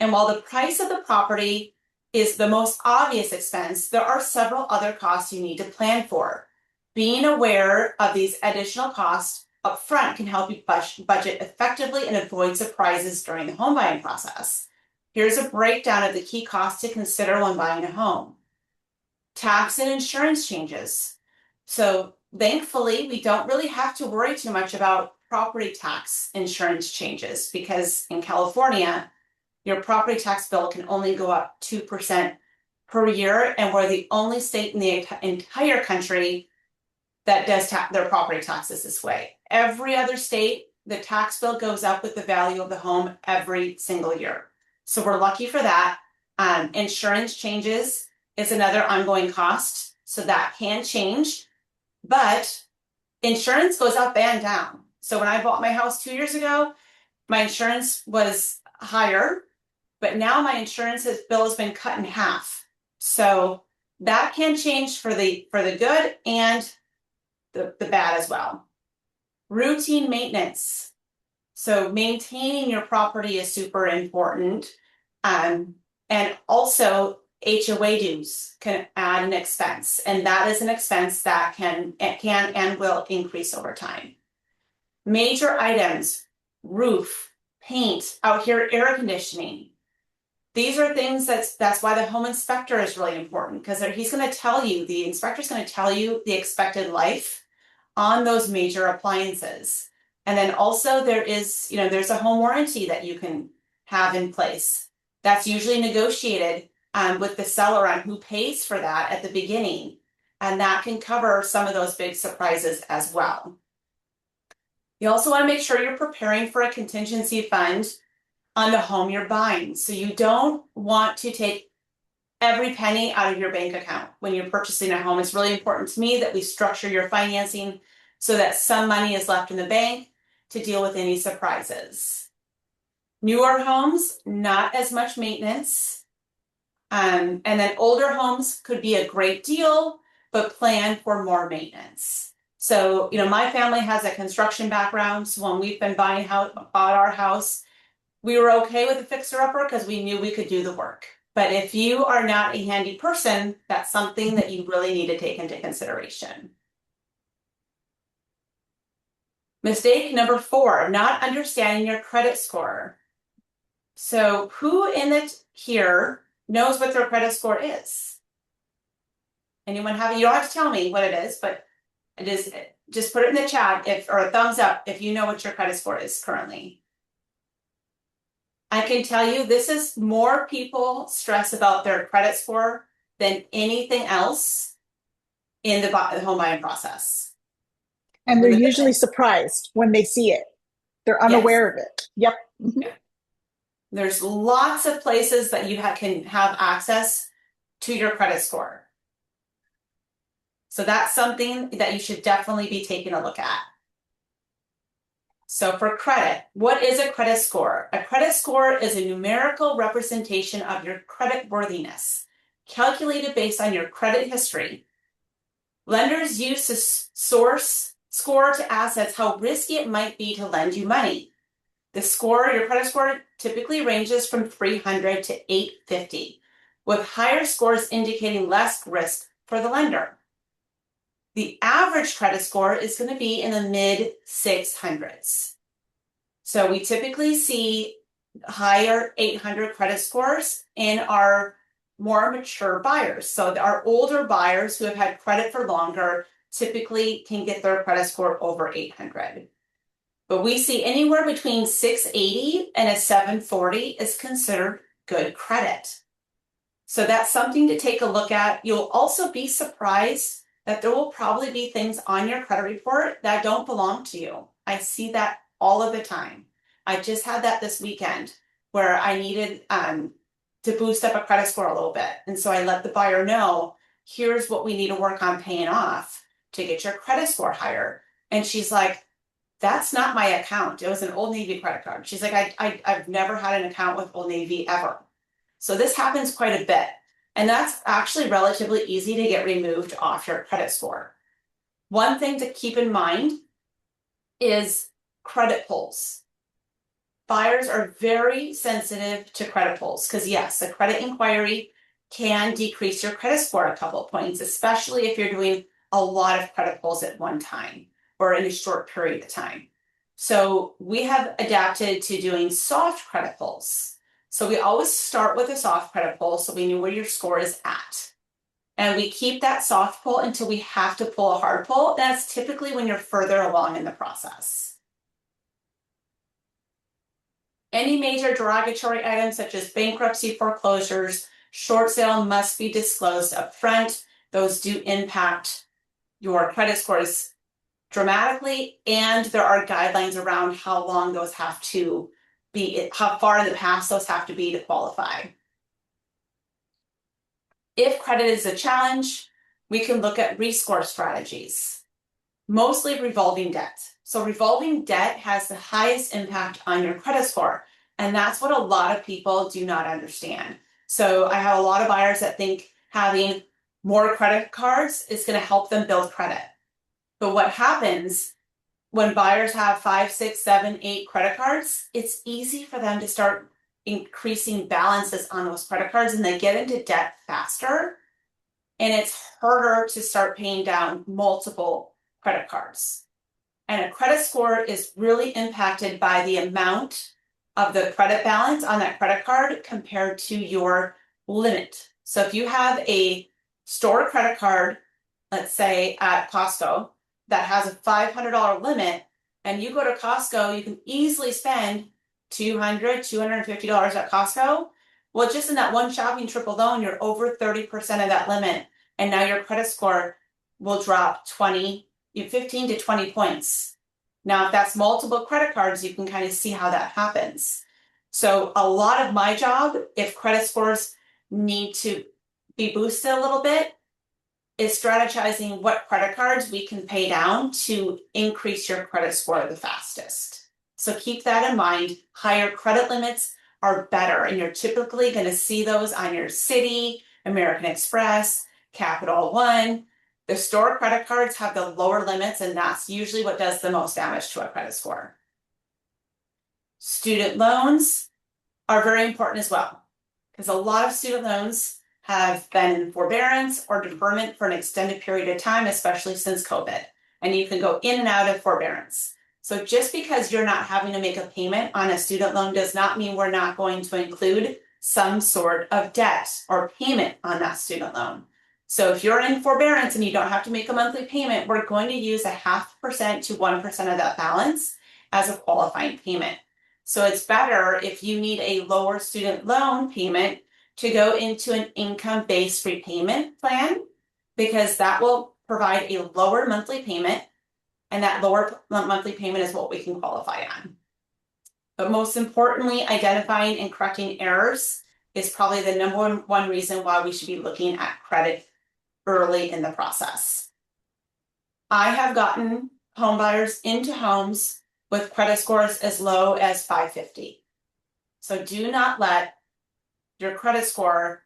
And while the price of the property is the most obvious expense, there are several other costs you need to plan for. Being aware of these additional costs upfront can help you budget effectively and avoid surprises during the home buying process. Here's a breakdown of the key costs to consider when buying a home. Tax and insurance changes. So thankfully, we don't really have to worry too much about property tax insurance changes because in California, your property tax bill can only go up 2% per year, and we're the only state in the entire country that does their property taxes this way. Every other state, the tax bill goes up with the value of the home every single year. So we're lucky for that. Insurance changes is another ongoing cost, so that can change. But insurance goes up and down. So when I bought my house 2 years ago, my insurance was higher, but now my insurance bill has been cut in half. So that can change for the good and the bad as well. Routine maintenance. So maintaining your property is super important. And also HOA dues can add an expense, and that is an expense that can and will increase over time. Major items, roof, paint, out here air conditioning. These are things that's why the home inspector is really important, because he's going to tell you, the inspector's going to tell you the expected life on those major appliances. And then also there's a home warranty that you can have in place. That's usually negotiated with the seller on who pays for that at the beginning. And that can cover some of those big surprises as well. You also want to make sure you're preparing for a contingency fund on the home you're buying. So you don't want to take every penny out of your bank account when you're purchasing a home. It's really important to me that we structure your financing so that some money is left in the bank to deal with any surprises. Newer homes, not as much maintenance. And then older homes could be a great deal, but plan for more maintenance. So, my family has a construction background. So when we've been bought our house, we were okay with a fixer-upper because we knew we could do the work. But if you are not a handy person, that's something that you really need to take into consideration. Mistake number 4, not understanding your credit score. So who in it here knows what their credit score is? Anyone have it? You don't have to tell me what it is, but it is, just put it in the chat or a thumbs up if you know what your credit score is currently. I can tell you this is more people stress about their credit score than anything else. in the home buying process. And they're And the good usually thing, surprised when they see it. They're yes, unaware of it. Yep. Mhm. there's lots of places that you can have access to your credit score. So that's something that you should definitely be taking a look at. So for credit, what is a credit score? A credit score is a numerical representation of your credit worthiness, calculated based on your credit history. Lenders use to score to assets how risky it might be to lend you money. Your credit score typically ranges from 300 to 850, with higher scores indicating less risk for the lender. The average credit score is going to be in the mid 600s. So we typically see higher 800 credit scores in our more mature buyers. So our older buyers who have had credit for longer typically can get their credit score over 800. But we see anywhere between 680 and a 740 is considered good credit. So that's something to take a look at. You'll also be surprised that there will probably be things on your credit report that don't belong to you. I see that all of the time. I just had that this weekend where I needed to boost up a credit score a little bit. And so I let the buyer know, here's what we need to work on paying off to get your credit score higher. And she's like, that's not my account. It was an Old Navy credit card. She's like, I've never had an account with Old Navy ever. So this happens quite a bit. And that's actually relatively easy to get removed off your credit score. One thing to keep in mind is credit pulls. Buyers are very sensitive to credit pulls because yes, a credit inquiry can decrease your credit score a couple of points, especially if you're doing a lot of credit pulls at one time or in a short period of time. So we have adapted to doing soft credit pulls. So we always start with a soft credit pull so we know where your score is at. And we keep that soft pull until we have to pull a hard pull. That's typically when you're further along in the process. Any major derogatory items such as bankruptcy, foreclosures, short sale must be disclosed up front. Those do impact your credit scores dramatically, and there are guidelines around how long those have to be, how far in the past those have to be to qualify. If credit is a challenge, we can look at rescore strategies, mostly revolving debt. So revolving debt has the highest impact on your credit score, and that's what a lot of people do not understand. So I have a lot of buyers that think having more credit cards is going to help them build credit. But what happens when buyers have 5, 6, 7, 8 credit cards, it's easy for them to start increasing balances on those credit cards and they get into debt faster. And it's harder to start paying down multiple credit cards. And a credit score is really impacted by the amount of the credit balance on that credit card compared to your limit. So if you have a store credit card, let's say at Costco, that has a $500 limit, and you go to Costco, you can easily spend $200, $250 at Costco. Well, just in that one shopping trip alone, you're over 30% of that limit. And now your credit score will drop 15 to 20 points. Now, if that's multiple credit cards, you can kind of see how that happens. So a lot of my job, if credit scores need to be boosted a little bit, is strategizing what credit cards we can pay down to increase your credit score the fastest. So keep that in mind. Higher credit limits are better, and you're typically going to see those on your Citi, American Express, Capital One. The store credit cards have the lower limits, and that's usually what does the most damage to a credit score. Student loans are very important as well, because a lot of student loans have been in forbearance or deferment for an extended period of time, especially since COVID. And you can go in and out of forbearance. So just because you're not having to make a payment on a student loan does not mean we're not going to include some sort of debt or payment on that student loan. So if you're in forbearance and you don't have to make a monthly payment, we're going to use 0.5% to 1% of that balance as a qualifying payment. So it's better if you need a lower student loan payment to go into an income-based repayment plan, because that will provide a lower monthly payment, and that lower monthly payment is what we can qualify on. But most importantly, identifying and correcting errors is probably the number one reason why we should be looking at credit early in the process. I have gotten home buyers into homes with credit scores as low as 550. So do not let your credit score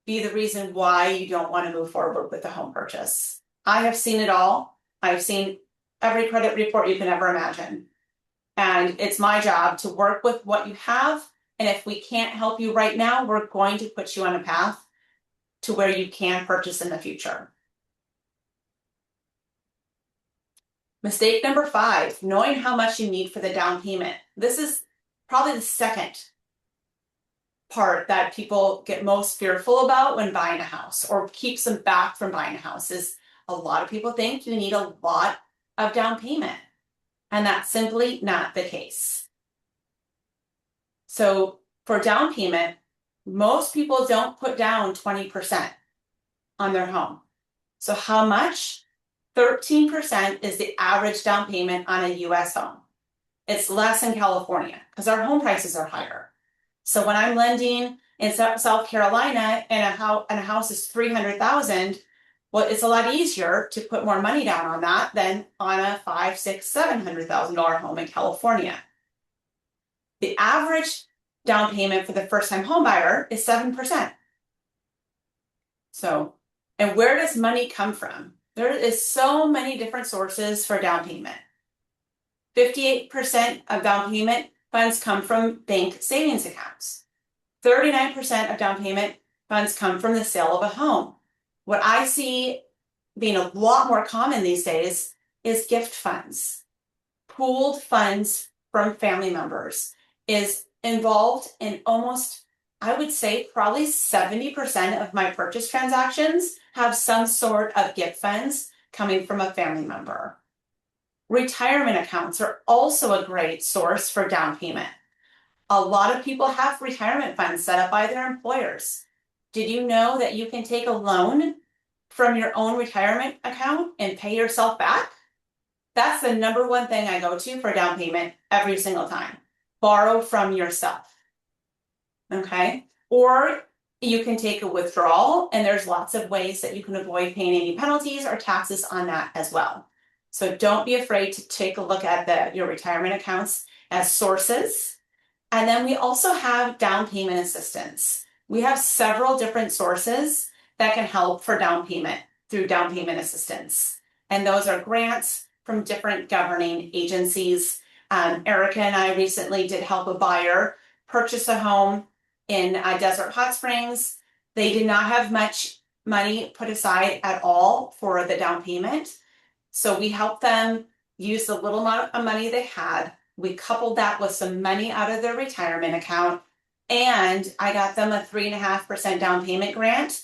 be the reason why you don't want to move forward with the home purchase. I have seen it all. I've seen every credit report you can ever imagine. And it's my job to work with what you have. And if we can't help you right now, we're going to put you on a path to where you can purchase in the future. Mistake number 5, knowing how much you need for the down payment. This is probably the second part that people get most fearful about when buying a house, or keeps them back from buying a house. Is a lot of people think you need a lot of down payment, and that's simply not the case. So for down payment, most people don't put down 20% on their home. So how much? 13% is the average down payment on a US home. It's less in California because our home prices are higher. So when I'm lending in South Carolina and a house is $300,000, well, it's a lot easier to put more money down on that than on a $500,000, $600,000, $700,000 home in California. The average down payment for the first-time home buyer is 7%. So, and where does money come from? There is so many different sources for down payment. 58% of down payment funds come from bank savings accounts. 39% of down payment funds come from the sale of a home. What I see being a lot more common these days is gift funds. Pooled funds from family members is involved in almost, I would say, probably 70% of my purchase transactions have some sort of gift funds coming from a family member. Retirement accounts are also a great source for down payment. A lot of people have retirement funds set up by their employers. Did you know that you can take a loan from your own retirement account and pay yourself back? That's the number one thing I go to for down payment every single time. Borrow from yourself. Okay? Or you can take a withdrawal, and there's lots of ways that you can avoid paying any penalties or taxes on that as well. So don't be afraid to take a look at your retirement accounts as sources. And then we also have down payment assistance. We have several different sources that can help for down payment through down payment assistance. And those are grants from different governing agencies. Erica and I recently did help a buyer purchase a home in Desert Hot Springs. They did not have much money put aside at all for the down payment. So we helped them use the little amount of money they had. We coupled that with some money out of their retirement account, and I got them a 3.5% down payment grant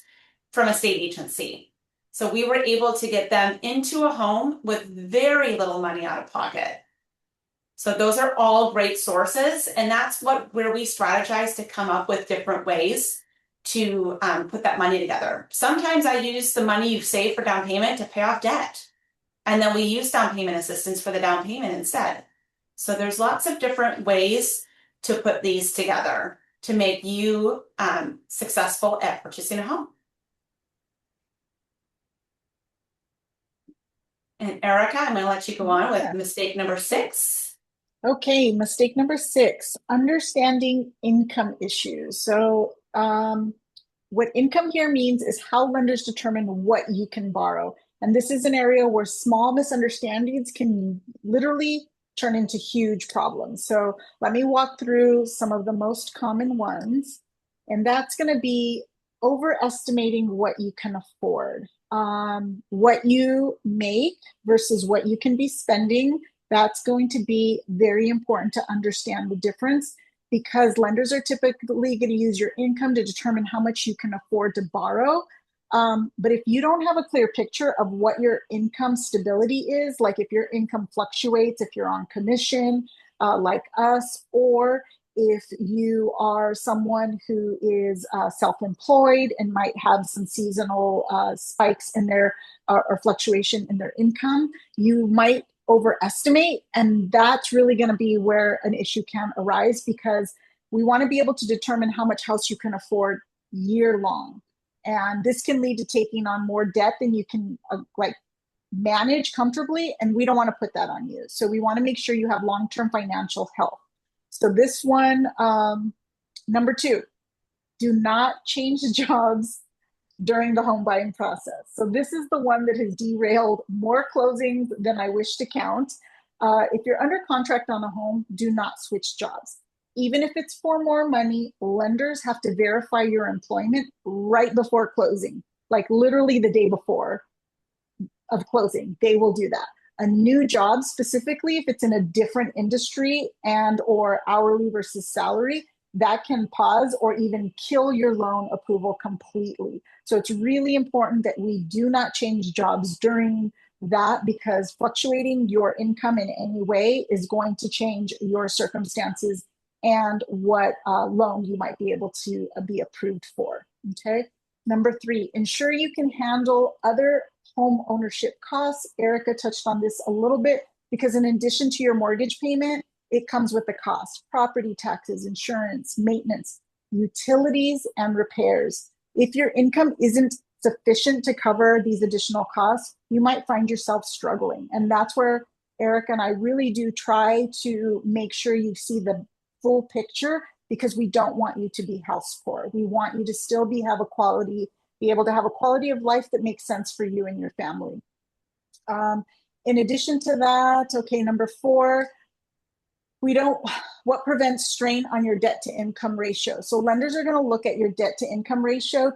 from a state agency. So we were able to get them into a home with very little money out of pocket. So those are all great sources, and that's where we strategize to come up with different ways to put that money together. Sometimes I use the money you save for down payment to pay off debt, and then we use down payment assistance for the down payment instead. So there's lots of different ways to put these together to make you successful at purchasing a home. And Erica, I'm going to let you go on with mistake number 6. Okay, mistake number 6, understanding income issues. So what income here means is how lenders determine what you can borrow. And this is an area where small misunderstandings can literally turn into huge problems. So let me walk through some of the most common ones. And that's going to be overestimating what you can afford. What you make versus what you can be spending. That's going to be very important to understand the difference, because lenders are typically going to use your income to determine how much you can afford to borrow. But if you don't have a clear picture of what your income stability is, like if your income fluctuates, if you're on commission, like us, or if you are someone who is self-employed and might have some seasonal spikes in their or fluctuation in their income, you might overestimate. And that's really going to be where an issue can arise, because we want to be able to determine how much house you can afford year long. And this can lead to taking on more debt than you can manage comfortably. And we don't want to put that on you. So we want to make sure you have long-term financial health. So this one, number 2, do not change jobs during the home buying process. So this is the one that has derailed more closings than I wish to count. If you're under contract on a home, do not switch jobs. Even if it's for more money, lenders have to verify your employment right before closing, like literally the day before of closing. They will do that. A new job, specifically if it's in a different industry and or hourly versus salary, that can pause or even kill your loan approval completely. So it's really important that we do not change jobs during that, because fluctuating your income in any way is going to change your circumstances and what loan you might be able to be approved for. Okay. Number 3, ensure you can handle other home ownership costs. Erica touched on this a little bit, because in addition to your mortgage payment, it comes with the cost: property taxes, insurance, maintenance, utilities, and repairs. If your income isn't sufficient to cover these additional costs, you might find yourself struggling. And that's where Erica and I really do try to make sure you see the full picture, because we don't want you to be house poor. We want you to still be able to have a quality of life that makes sense for you and your family. In addition to that, okay, number 4, what prevents strain on your debt to income ratio? So lenders are going to look at your debt to income ratio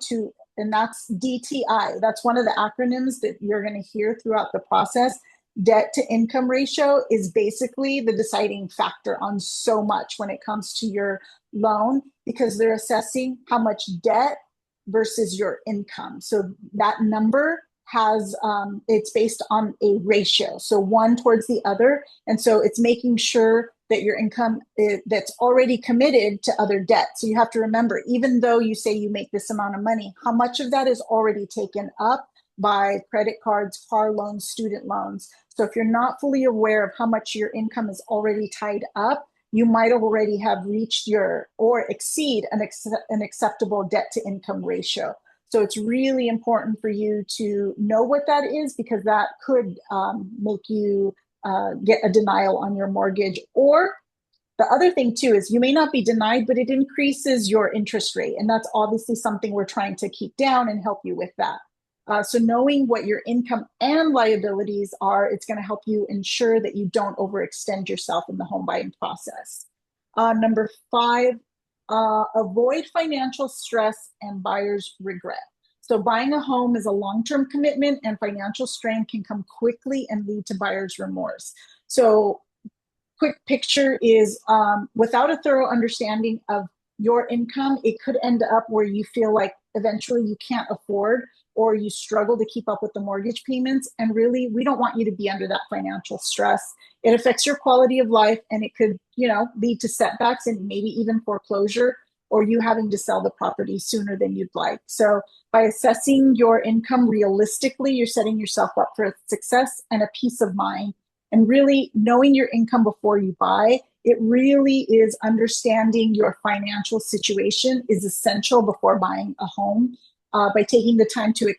and that's DTI. That's one of the acronyms that you're going to hear throughout the process. Debt to income ratio is basically the deciding factor on so much when it comes to your loan, because they're assessing how much debt versus your income. So that number has, it's based on a ratio. So one towards the other. And so it's making sure that your income that's already committed to other debt. So you have to remember, even though you say you make this amount of money, how much of that is already taken up by credit cards, car loans, student loans. So if you're not fully aware of how much your income is already tied up, you might already have reached or exceed an acceptable debt to income ratio. So it's really important for you to know what that is, because that could make you get a denial on your mortgage. Or the other thing too is you may not be denied, but it increases your interest rate. And that's obviously something we're trying to keep down and help you with that. So knowing what your income and liabilities are, it's going to help you ensure that you don't overextend yourself in the home buying process. Number 5, avoid financial stress and buyer's regret. So buying a home is a long-term commitment, and financial strain can come quickly and lead to buyer's remorse. So quick picture is without a thorough understanding of your income, it could end up where you feel like eventually you can't afford, or you struggle to keep up with the mortgage payments. And really, we don't want you to be under that financial stress. It affects your quality of life, and it could, lead to setbacks and maybe even foreclosure, or you having to sell the property sooner than you'd like. So by assessing your income realistically, you're setting yourself up for success and a peace of mind. And really knowing your income before you buy, it really is understanding your financial situation is essential before buying a home. By taking the time to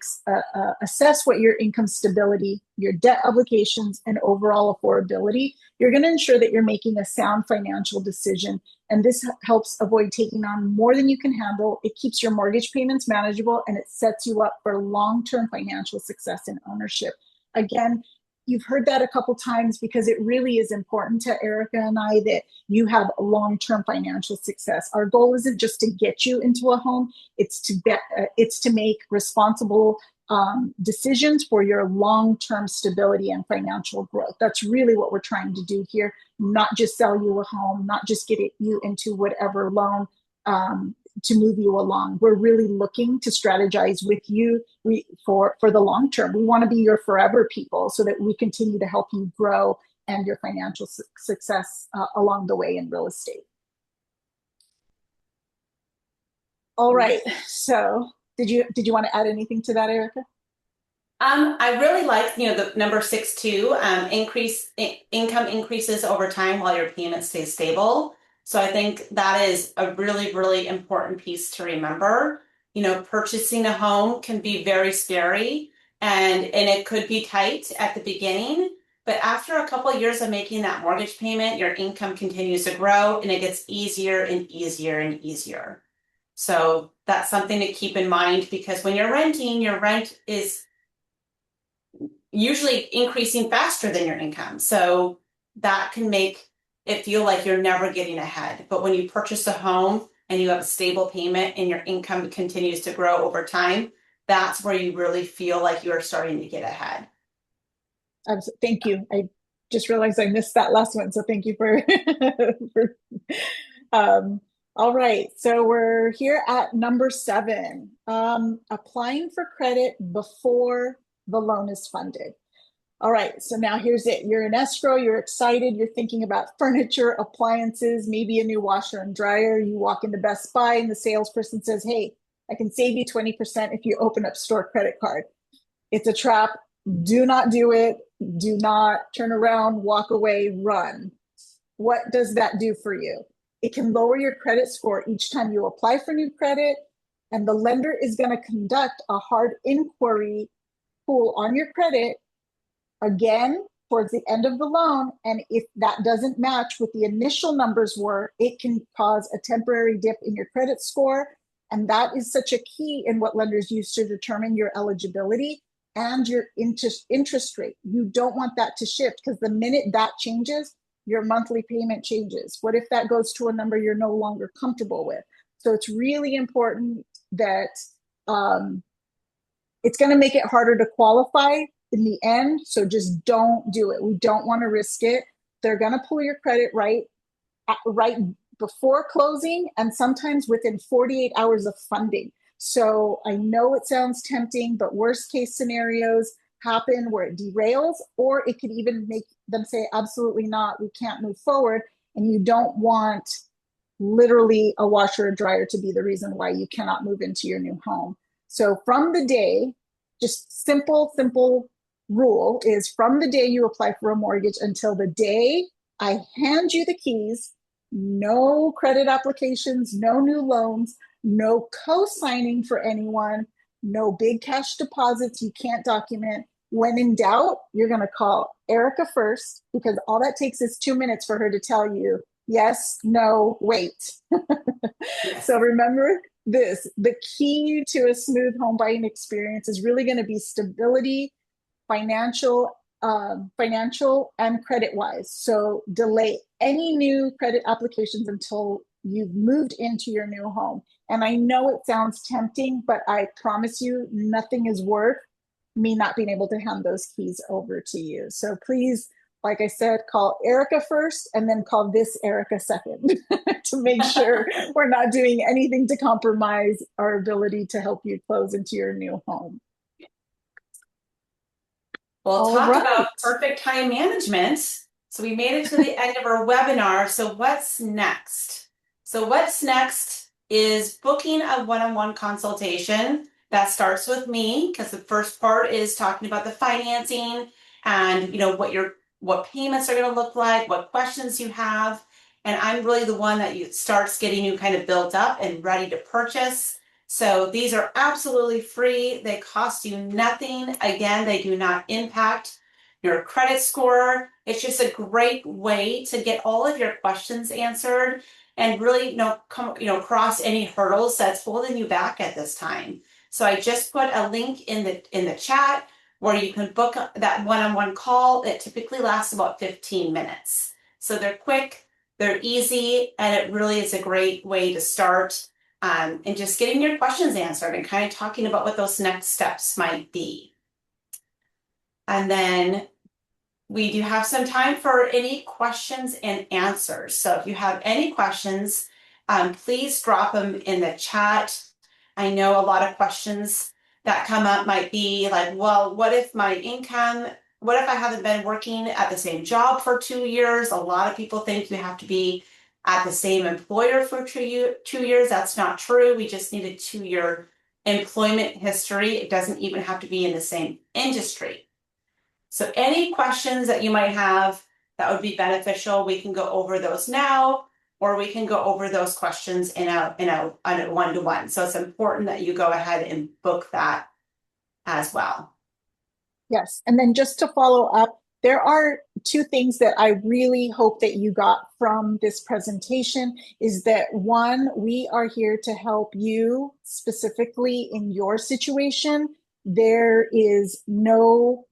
assess what your income stability, your debt obligations, and overall affordability, you're going to ensure that you're making a sound financial decision. And this helps avoid taking on more than you can handle. It keeps your mortgage payments manageable, and it sets you up for long-term financial success and ownership. Again, you've heard that a couple times, because it really is important to Erica and I that you have long-term financial success. Our goal isn't just to get you into a home, it's to make responsible decisions for your long-term stability and financial growth. That's really what we're trying to do here, not just sell you a home, not just get you into whatever loan to move you along. We're really looking to strategize with you for the long term. We want to be your forever people, so that we continue to help you grow and your financial success along the way in real estate. All right. So did you want to add anything to that, Erica? I really like, the number 6 too. Income increases over time while your payment stays stable. So I think that is a really, really important piece to remember. Purchasing a home can be very scary and it could be tight at the beginning, but after a couple of years of making that mortgage payment, your income continues to grow and it gets easier and easier and easier. So that's something to keep in mind because when you're renting, your rent is usually increasing faster than your income. So that can make it feel like you're never getting ahead. But when you purchase a home and you have a stable payment and your income continues to grow over time, that's where you really feel like you are starting to get ahead. Thank you. I just realized I missed that last one, so thank you for, for um, all right. So we're here at number 7, applying for credit before the loan is funded. All right, so now here's it. You're in escrow, you're excited, you're thinking about furniture, appliances, maybe a new washer and dryer. You walk into Best Buy and the salesperson says, hey, I can save you 20% if you open up store credit card. It's a trap. Do not do it. Do not turn around, walk away, run. What does that do for you? It can lower your credit score each time you apply for new credit, and the lender is going to conduct a hard inquiry pool on your credit again towards the end of the loan. And if that doesn't match what the initial numbers were, it can cause a temporary dip in your credit score. And that is such a key in what lenders use to determine your eligibility and your interest rate. You don't want that to shift because the minute that changes, your monthly payment changes. What if that goes to a number you're no longer comfortable with? So it's really important that it's going to make it harder to qualify in the end. So just don't do it. We don't want to risk it. They're going to pull your credit right before closing and sometimes within 48 hours of funding. So I know it sounds tempting, but worst case scenarios happen where it derails, or it could even make them say, absolutely not, we can't move forward. And you don't want literally a washer or dryer to be the reason why you cannot move into your new home. So from the day, just simple rule is from the day you apply for a mortgage until the day I hand you the keys, no credit applications, no new loans, no co-signing for anyone, no big cash deposits you can't document. When in doubt, you're going to call Erica first because all that takes is 2 minutes for her to tell you yes, no, wait. Yes. So remember this, the key to a smooth home buying experience is really going to be stability, financial and credit wise. So delay any new credit applications until you've moved into your new home. And I know it sounds tempting, but I promise you nothing is worth me not being able to hand those keys over to you. So please, like I said, call Erica first and then call this Erica second to make sure we're not doing anything to compromise our ability to help you close into your new home. Well, All talk right. about perfect time management. So we made it to the end of our webinar. So what's next? So what's next is booking a one-on-one consultation. That starts with me because the first part is talking about the financing and what payments are going to look like, what questions you have. And I'm really the one that starts getting you kind of built up and ready to purchase. So these are absolutely free. They cost you nothing. Again, they do not impact your credit score. It's just a great way to get all of your questions answered and really cross any hurdles that's holding you back at this time. So I just put a link in the chat where you can book that one-on-one call. It typically lasts about 15 minutes. So they're quick, they're easy, and it really is a great way to start and just getting your questions answered and kind of talking about what those next steps might be. And then we do have some time for any questions and answers. So if you have any questions, please drop them in the chat. I know a lot of questions that come up might be like, well, what if I haven't been working at the same job for 2 years? A lot of people think you have to be at the same employer for 2 years. That's not true. We just need a 2-year employment history. It doesn't even have to be in the same industry. So any questions that you might have that would be beneficial, we can go over those now, or we can go over those questions in a one-to-one. So it's important that you go ahead and book that as well. Yes. And then just to follow up, there are two things that I really hope that you got from this presentation is that one, we are here to help you specifically in your situation. There is no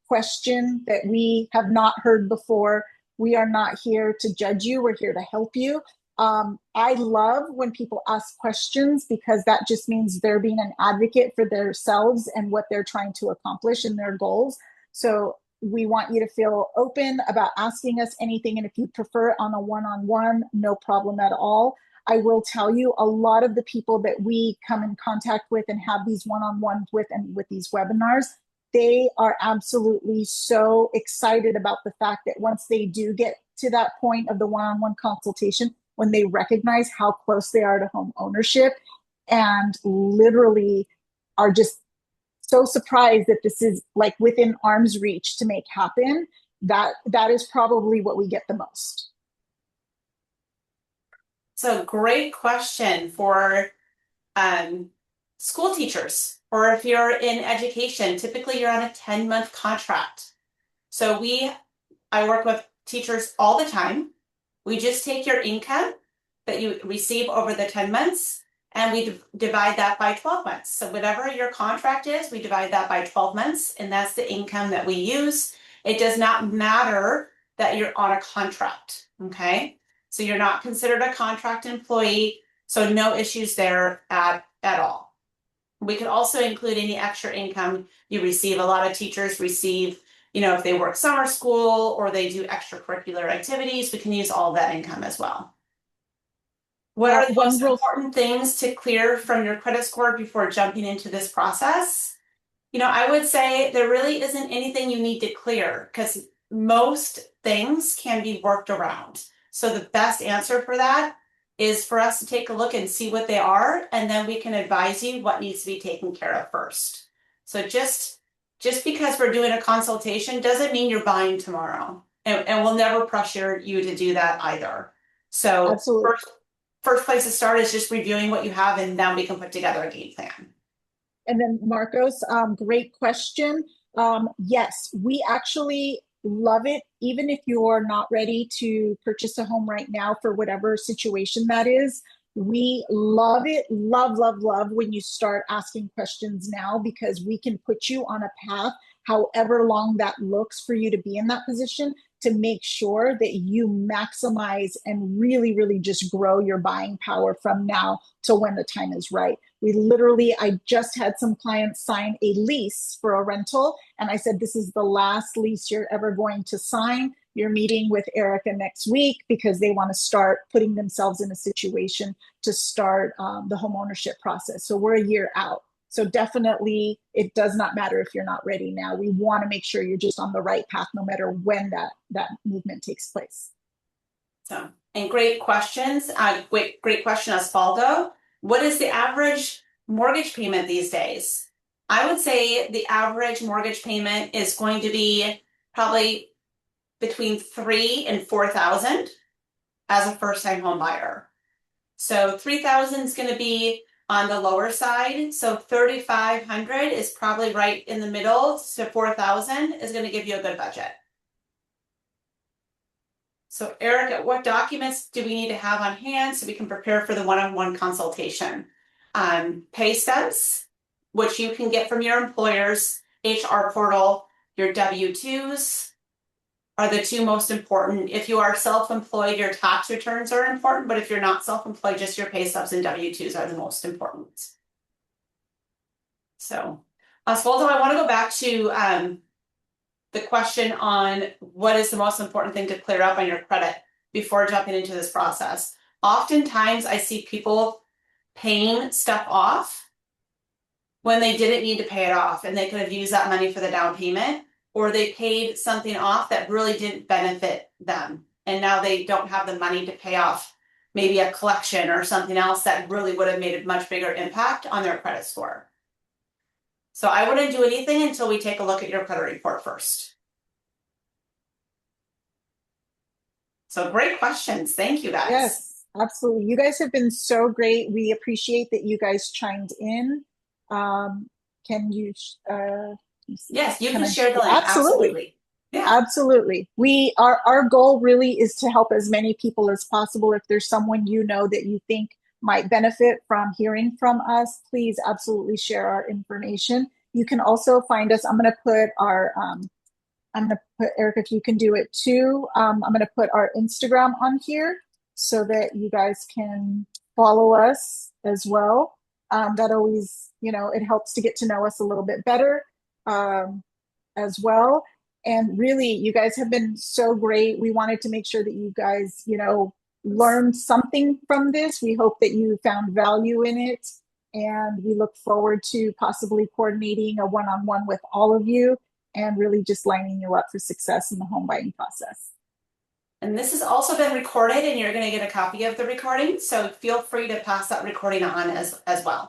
question that we have not heard before. We are not here to judge you. We're here to help you. I love when people ask questions because that just means they're being an advocate for themselves and what they're trying to accomplish in their goals. So we want you to feel open about asking us anything. And if you prefer on a one-on-one, no problem at all. I will tell you a lot of the people that we come in contact with and have these one-on-ones with and with these webinars, they are absolutely so excited about the fact that once they do get to that point of the one-on-one consultation, when they recognize how close they are to home ownership and literally are just so surprised that this is like within arm's reach to make happen, that is probably what we get the most. So great question for school teachers, or if you're in education, typically you're on a 10-month contract. So I work with teachers all the time. We just take your income that you receive over the 10 months and we divide that by 12 months. So whatever your contract is, we divide that by 12 months, and that's the income that we use. It does not matter that you're on a contract, okay? So you're not considered a contract employee, so no issues there at all. We could also include any extra income you receive. A lot of teachers receive, if they work summer school or they do extracurricular activities, we can use all that income as well. What are the most important things to clear from your credit score before jumping into this process? I would say there really isn't anything you need to clear because most things can be worked around. So the best answer for that is for us to take a look and see what they are, and then we can advise you what needs to be taken care of first. So just because we're doing a consultation doesn't mean you're buying tomorrow. And we'll never pressure you to do that either. So absolutely. First place to start is just reviewing what you have, and then we can put together a game plan. And then Marcos, great question. Yes, we actually love it. Even if you're not ready to purchase a home right now for whatever situation that is, we love it. Love, love, love when you start asking questions now because we can put you on a path, however long that looks for you to be in that position, to make sure that you maximize and really, really just grow your buying power from now to when the time is right. I just had some clients sign a lease for a rental, and I said, this is the last lease you're ever going to sign. You're meeting with Erica next week because they want to start putting themselves in a situation to start the home ownership process. So we're a year out. So definitely, it does not matter if you're not ready now. We want to make sure you're just on the right path, no matter when that movement takes place. So, and great questions. Great question, Osvaldo. What is the average mortgage payment these days? I would say the average mortgage payment is going to be probably between $3,000 and $4,000 as a first-time home buyer. So $3,000 is going to be on the lower side. So $3,500 is probably right in the middle. So $4,000 is going to give you a good budget. So Erica, what documents do we need to have on hand so we can prepare for the one-on-one consultation? Pay stubs, which you can get from your employer's HR portal. Your W-2s are the two most important. If you are self-employed, your tax returns are important, but if you're not self-employed, just your pay stubs and W-2s are the most important. So, Osvaldo, I want to go back to the question on what is the most important thing to clear up on your credit before jumping into this process. Oftentimes, I see people paying stuff off when they didn't need to pay it off, and they could have used that money for the down payment, or they paid something off that really didn't benefit them. and now they don't have the money to pay off maybe a collection or something else that really would have made a much bigger impact on their credit score. So I wouldn't do anything until we take a look at your credit report first. So great questions. Thank you, guys. Yes, absolutely. You guys have been so great. We appreciate that you guys chimed in. Can you? Yes, you can can I- share the link. Absolutely. Yeah. Absolutely. Our goal really is to help as many people as possible. If there's someone you know that you think might benefit from hearing from us, please absolutely share our information. You can also find us. I'm going to put Eric, if you can do it too. I'm going to put our Instagram on here so that you guys can follow us as well. That always, it helps to get to know us a little bit better as well. And really, you guys have been so great. We wanted to make sure that you guys, learned something from this. We hope that you found value in it. And we look forward to possibly coordinating a one-on-one with all of you and really just lining you up for success in the home buying process. And this has also been recorded, and you're going to get a copy of the recording. So feel free to pass that recording on as well.